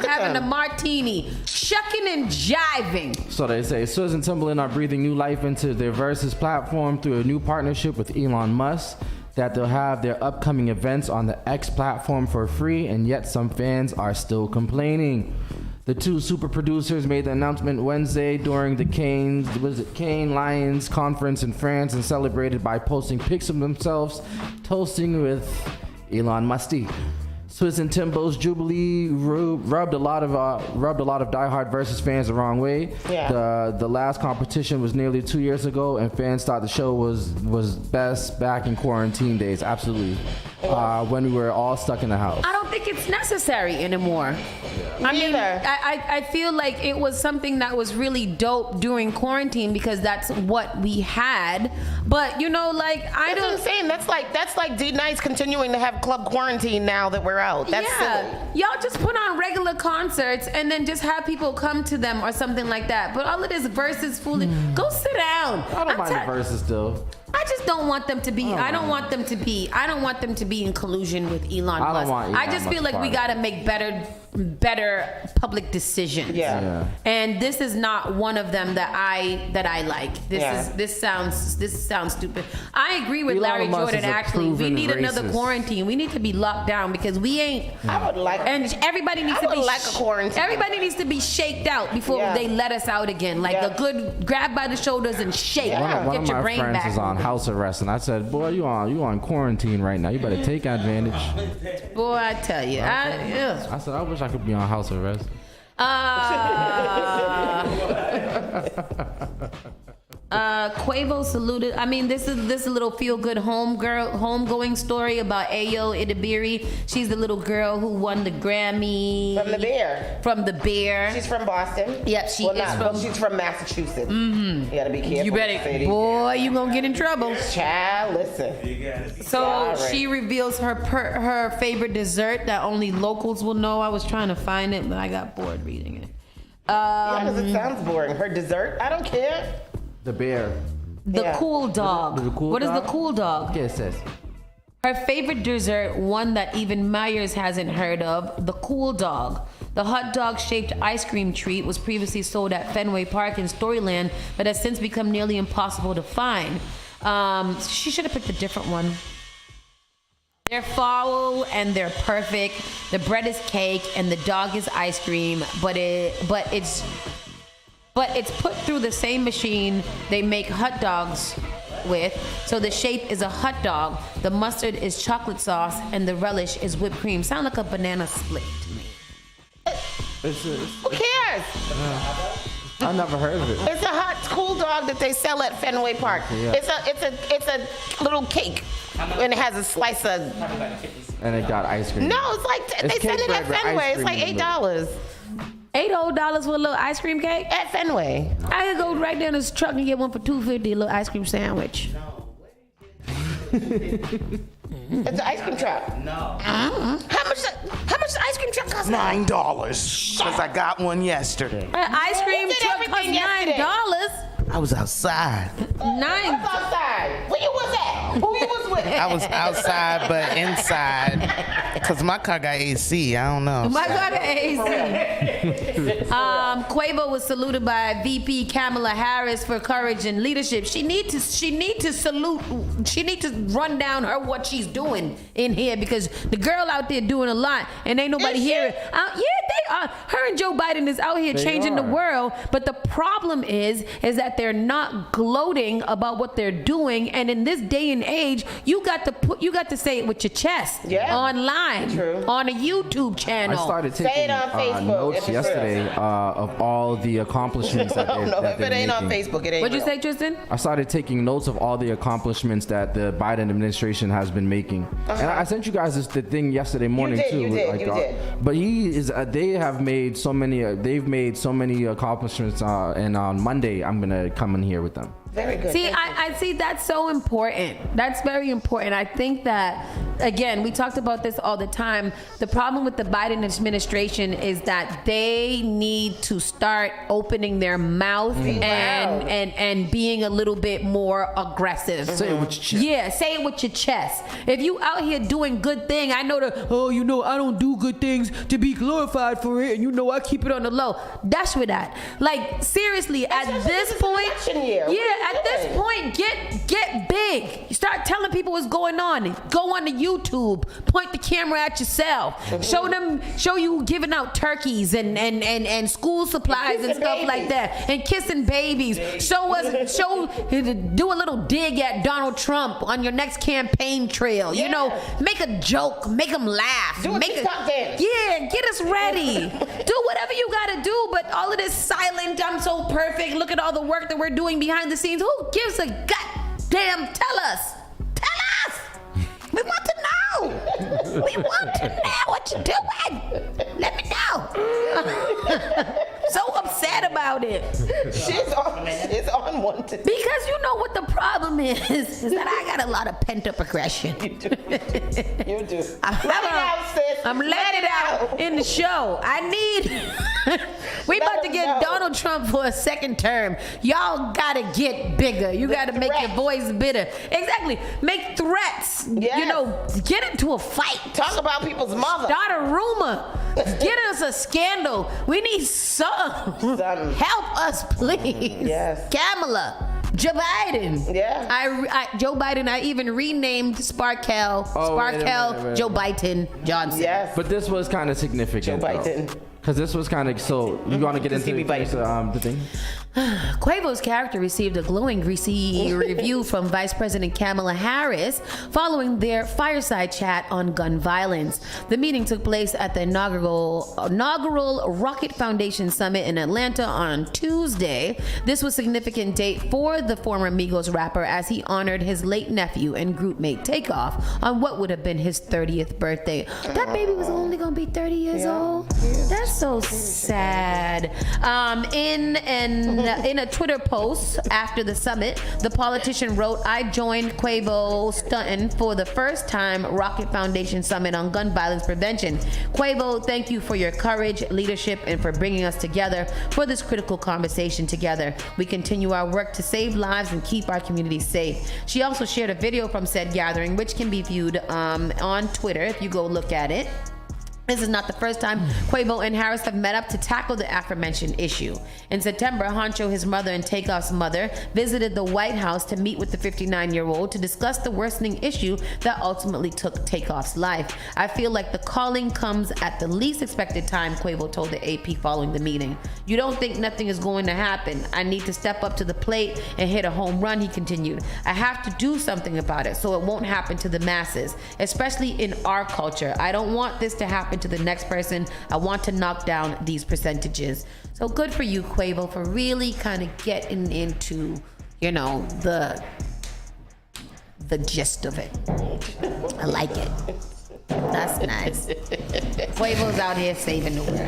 having a martini, shucking and jiving. So they say Swizz and Timbaland are breathing new life into their Versus platform through a new partnership with Elon Musk, that they'll have their upcoming events on the X platform for free, and yet some fans are still complaining. The two super producers made the announcement Wednesday during the Cannes Lions conference in France, and celebrated by posting pics of themselves toasting with Elon Musk. Swizz and Timbo's Jubilee rubbed a lot of diehard Versus fans the wrong way. Yeah. The last competition was nearly 2 years ago, and fans thought the show was best back in quarantine days. Absolutely, when we were all stuck in the house. I don't think it's necessary anymore. I mean, I feel like it was something that was really dope during quarantine because that's what we had. But you know, like that's what I'm saying. That's like D Nice continuing to have club quarantine now that we're out. That's silly. Y'all just put on regular concerts and then just have people come to them or something like that. But all of this Versus fooling, go sit down. I don't mind the Versus still. I just don't want them to be. I don't want them to be in collusion with Elon Musk. I just feel like we gotta make better public decisions. Yeah. And this is not one of them that I like. This sounds stupid. I agree with Larry Jordan. Actually, we need another quarantine. We need to be locked down because we ain't. I would like. And everybody needs to be like a quarantine. Everybody needs to be shaked out before they let us out again. Like a good grab by the shoulders and shake. One of your my brain friends back. is on house arrest, and I said, "Boy, you on quarantine right now. You better take advantage." Boy, I tell you, I said, "I wish I could be on house arrest." Quavo saluted. I mean, this is a little feel-good homegoing story about Ayo Idibiri. She's the little girl who won the Grammy from the Bear. She's from Boston. Yep, she's from Massachusetts. Mm-hmm. You gotta be careful. You better, boy, you gonna get in trouble. Child, listen. So she reveals her favorite dessert that only locals will know. I was trying to find it, but I got bored reading it. Because it sounds boring. Her dessert, I don't care. The Bear. The Cool Dog. What is the Cool Dog? Yes, yes. Her favorite dessert, one that even Myers hasn't heard of, the Cool Dog. The hot dog-shaped ice cream treat was previously sold at Fenway Park in Storyland, but has since become nearly impossible to find. She should have picked a different one. They're foul and they're perfect. The bread is cake and the dog is ice cream, but it's put through the same machine they make hot dogs with. So the shape is a hot dog, the mustard is chocolate sauce, and the relish is whipped cream. Sound like a banana split to me. Who cares? I never heard of it. It's a hot Cool Dog that they sell at Fenway Park. Yeah. It's a little cake, and it has a slice of. And it got ice cream. No, it's like they sell it at Fenway. It's like $8. $8 for a little ice cream cake at Fenway. I could go right down this truck and get one for $2.50, a little ice cream sandwich. It's an ice cream truck. No. How much the ice cream truck cost? $9. Because I got one yesterday. An ice cream truck costs $9. I was outside. Nice. Outside. Where you was at? Who you was with? I was outside, but inside. Because my car got AC. I don't know. My car got AC. Quavo was saluted by VP Kamala Harris for courage and leadership. She need to salute. She need to run down what she's doing in here, because the girl out there doing a lot and ain't nobody here. Yeah, they are. Her and Joe Biden is out here changing the world. But the problem is that they're not gloating about what they're doing. And in this day and age, you got to say it with your chest online, on a YouTube channel. I started taking notes yesterday of all the accomplishments that they're if it ain't on making. Facebook, it ain't. What'd you say, Tristan? I started taking notes of all the accomplishments that the Biden administration has been making. And I sent you guys the thing yesterday morning too. You did. But they have made so many. They've made so many accomplishments. And on Monday, I'm gonna come in here with them. Very good. See, I see that's so important. That's very important. I think that, again, we talked about this all the time. The problem with the Biden administration is that they need to start opening their mouth and being a little bit more aggressive. Say it with your chest. Yeah, say it with your chest. If you out here doing good thing, I know I don't do good things to be glorified for it, and I keep it on the low. Dash with that. Like, seriously, at this point, at this point, get big. You start telling people what's going on. Go on to YouTube. Point the camera at yourself. Show you giving out turkeys and school supplies and stuff like that. And kissing babies. Do a little dig at Donald Trump on your next campaign trail. Make a joke. Make them laugh. Do a TikTok dance. Yeah, get us ready. Do whatever you gotta do, but all of this silent, I'm so perfect, look at all the work that we're doing behind the scenes. Who gives a goddamn? Tell us. We want to know. We want to know what you're doing. Let me know. So upset about it. She's on one today. Because you know what the problem is that I got a lot of pent-up aggression. You do. Let it out, sis. I'm letting it out in the show. We about to get Donald Trump for a second term. Y'all gotta get bigger. You gotta make your voice bitter. Exactly. Make threats. Yes. Get into a fight. Talk about people's mother. Start a rumor. Get us a scandal. We need some. Help us, please. Yes. Kamala. Joe Biden. Yeah. Joe Biden. I even renamed Sparkle. Joe Biden Johnson. Yes. But this was kind of significant. Joe Biden. Because this was kind of so. You want to get into the thing? Quavo's character received a glowing, greasy review from Vice President Kamala Harris following their fireside chat on gun violence. The meeting took place at the inaugural Rocket Foundation Summit in Atlanta on Tuesday. This was a significant date for the former Migos rapper as he honored his late nephew and groupmate Takeoff on what would have been his 30th birthday. That baby was only going to be 30 years old. That's so sad. In a Twitter post after the summit, the politician wrote, "I joined Quavo stunting for the first time Rocket Foundation Summit on gun violence prevention. Quavo, thank you for your courage, leadership, and for bringing us together for this critical conversation together. We continue our work to save lives and keep our communities safe." She also shared a video from said gathering, which can be viewed on Twitter if you go look at it. This is not the first time Quavo and Harris have met up to tackle the aforementioned issue. In September, Honcho, his mother, and Takeoff's mother visited the White House to meet with the 59-year-old to discuss the worsening issue that ultimately took Takeoff's life. "I feel like the calling comes at the least expected time," Quavo told the AP following the meeting. "You don't think nothing is going to happen. I need to step up to the plate and hit a home run," he continued. "I have to do something about it so it won't happen to the masses, especially in our culture. I don't want this to happen to the next person. I want to knock down these percentages." So good for you, Quavo, for really kind of getting into, the gist of it. I like it. That's nice. Quavo's out here saving the world.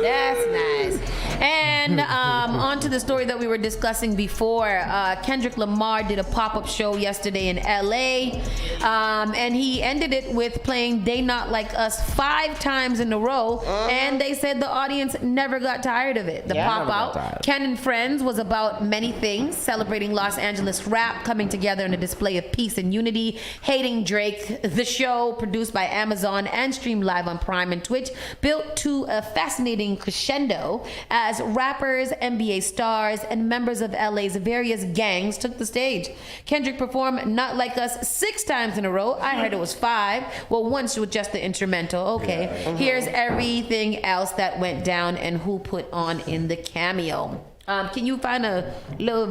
That's nice. And on to the story that we were discussing before. Kendrick Lamar did a pop-up show yesterday in LA. And he ended it with playing They Not Like Us 5 times in a row. And they said the audience never got tired of it. The pop-out, Ken and Friends, was about many things, celebrating Los Angeles rap, coming together in a display of peace and unity, hating Drake. The show, produced by Amazon and streamed live on Prime and Twitch, built to a fascinating crescendo as rappers, NBA stars, and members of LA's various gangs took the stage. Kendrick performed Not Like Us 6 times in a row. I heard it was 5. Well, once with just the instrumental. Okay. Here's everything else that went down and who put on in the cameo. Can you find a little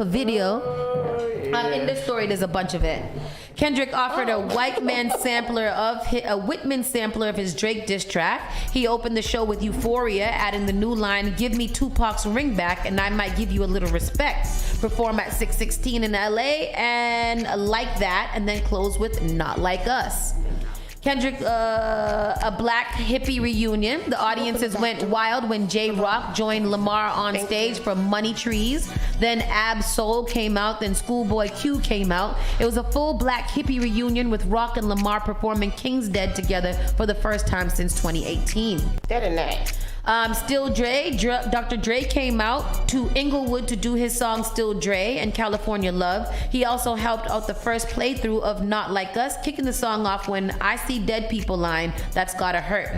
video? In this story, there's a bunch of it. Kendrick offered a Whitman sampler of a Whitman sampler of his Drake diss track. He opened the show with Euphoria, adding the new line, "Give me Tupac's ring back, and I might give you a little respect." Perform at 616 in LA, and Like That, and then close with Not Like Us. Kendrick, a black hippie reunion. The audiences went wild when J-Rock joined Lamar on stage for Money Trees. Then Ab Soul came out. Then Schoolboy Q came out. It was a full black hippie reunion with Rock and Lamar performing King's Dead together for the first time since 2018. That is nice. Still Dre, Dr. Dre came out to Inglewood to do his song Still Dre and California Love. He also helped out the first playthrough of Not Like Us, kicking the song off when I See Dead People line, That's Gotta Hurt.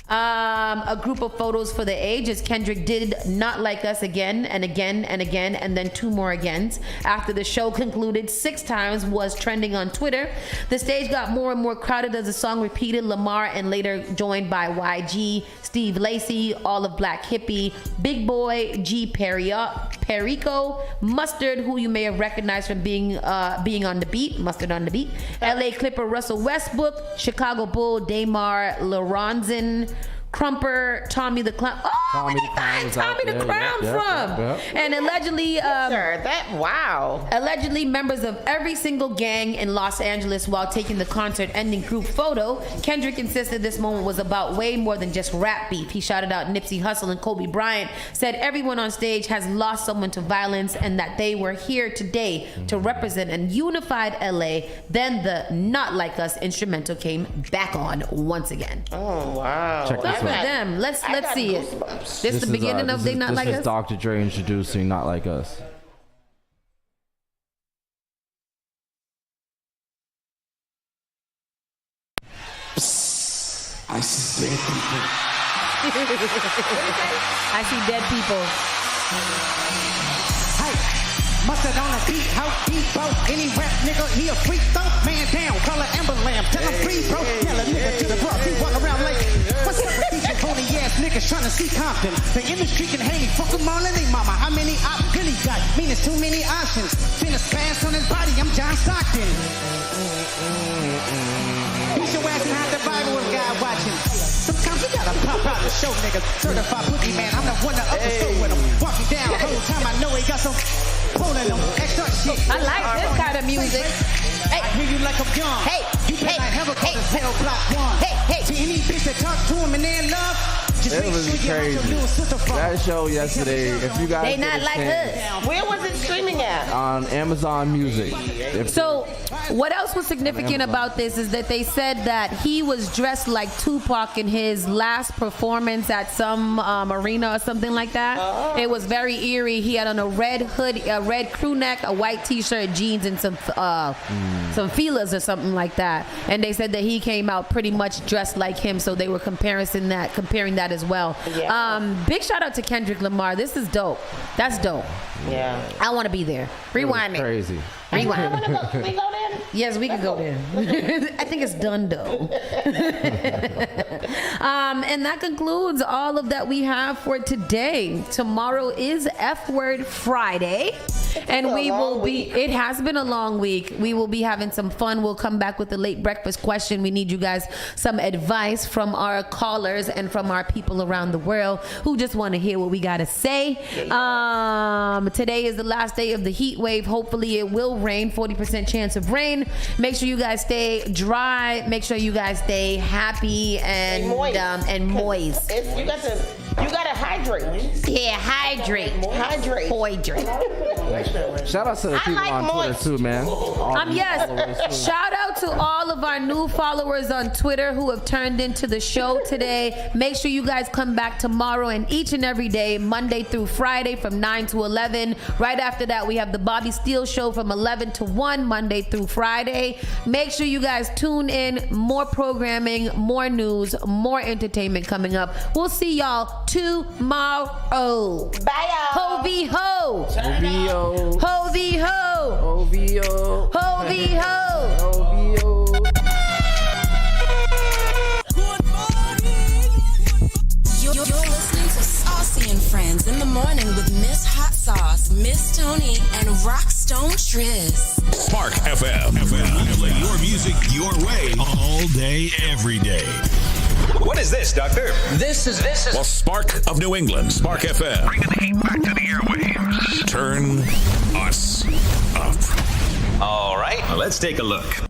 A group of photos for the age as Kendrick did Not Like Us again and again and again, and then 2 more agains. After the show concluded 6 times, was trending on Twitter. The stage got more and more crowded as the song repeated. Lamar and later joined by YG, Steve Lacy, All of Black Hippie, Big Boy, G Perico, Mustard, who you may have recognized from being on the beat, Mustard on the Beat, LA Clipper Russell Westbrook, Chicago Bull Damar Laronzin, Crumper, Tommy the Clown. Oh, Tommy where did find Tommy the Clown from? And allegedly, allegedly members of every single gang in Los Angeles while taking the concert ending group photo. Kendrick insisted this moment was about way more than just rap beef. He shouted out Nipsey Hussle and Kobe Bryant, said everyone on stage has lost someone to violence and that they were here today to represent a unified LA. Then the Not Like Us instrumental came back on once again. Oh, wow. Check this For them. Let's see it. This is the beginning of They Not Like Us? This is Dr. Dre introducing Not Like Us. I see dead people. I see dead people. Hey, mustard on a beat, how deep, bro. Any rap nigga, he a freak, throw man down, color amber lamb. Tell him free, bro. Tell a nigga to the bar, he walk around like, what's up with these phony ass niggas trying to see Compton? The industry can hang me, fuck them all in they mama. How many op really got? Mean it's too many options. Finish pass on his body, I'm John Stockton. Beat your ass and hide the Bible with God watching. Sometimes you gotta pop out the show, nigga. Certified boogie man, I'm the one that up the store with him. Walking down the whole time, I know he got some pulling them extra shit. I like this kind of music. Hey, I hear you like I'm young. Hey, you better not ever call this hell block one. Hey, to any bitch that talk to him and they in love, just It make was sure you have crazy. your little sister from. That show yesterday, if you guys They get Not a Like chance, Us. Where was it streaming at? on Amazon Music. So, what else was significant about this is that they said that he was dressed like Tupac in his last performance at some arena or something like that. It was very eerie. He had on a red hood, a red crew neck, a white t-shirt, jeans, and some feelers or something like that. And they said that he came out pretty much dressed like him, so they were comparing that as well. Yeah. Big shout out to Kendrick Lamar. This is dope. That's dope. Yeah. I want to be there. Rewind it. Crazy. Rewind. We go there? Yes, we can go there. I think it's done though. And that concludes all of that we have for today. Tomorrow is F Word Friday. And we will be, it has been a long week. We will be having some fun. We'll come back with the late breakfast question. We need you guys some advice from our callers and from our people around the world who just want to hear what we got to say. Today is the last day of the heat wave. Hopefully it will rain, 40% chance of rain. Make sure you guys stay dry. Make sure you guys stay happy and moist. You gotta hydrate. Yeah, hydrate. Shout out to the people on Twitter too, man. Yes. Shout out to all of our new followers on Twitter who have turned into the show today. Make sure you guys come back tomorrow and each and every day, Monday through Friday from 9 to 11. Right after that, we have the Bobby Steele Show from 11 to 1, Monday through Friday. Make sure you guys tune in. More programming, more news, more entertainment coming up. We'll see y'all tomorrow. Bye, y'all. Ho-vee ho. Ho-vee-o. Ho-vee ho. Ho-vee-o. Ho-vee ho. Ho-vee-o. You're listening to Saucy and Friends in the morning with Miss Hot Sauce, Miss Tony, and Rockstone Triz. Spark FM. We play your music your way all day, every day. What is this, Doctor? This is. Well, Spark of New England, Spark FM. Bringing the heat back to the airwaves. Turn us up. All right, let's take a look.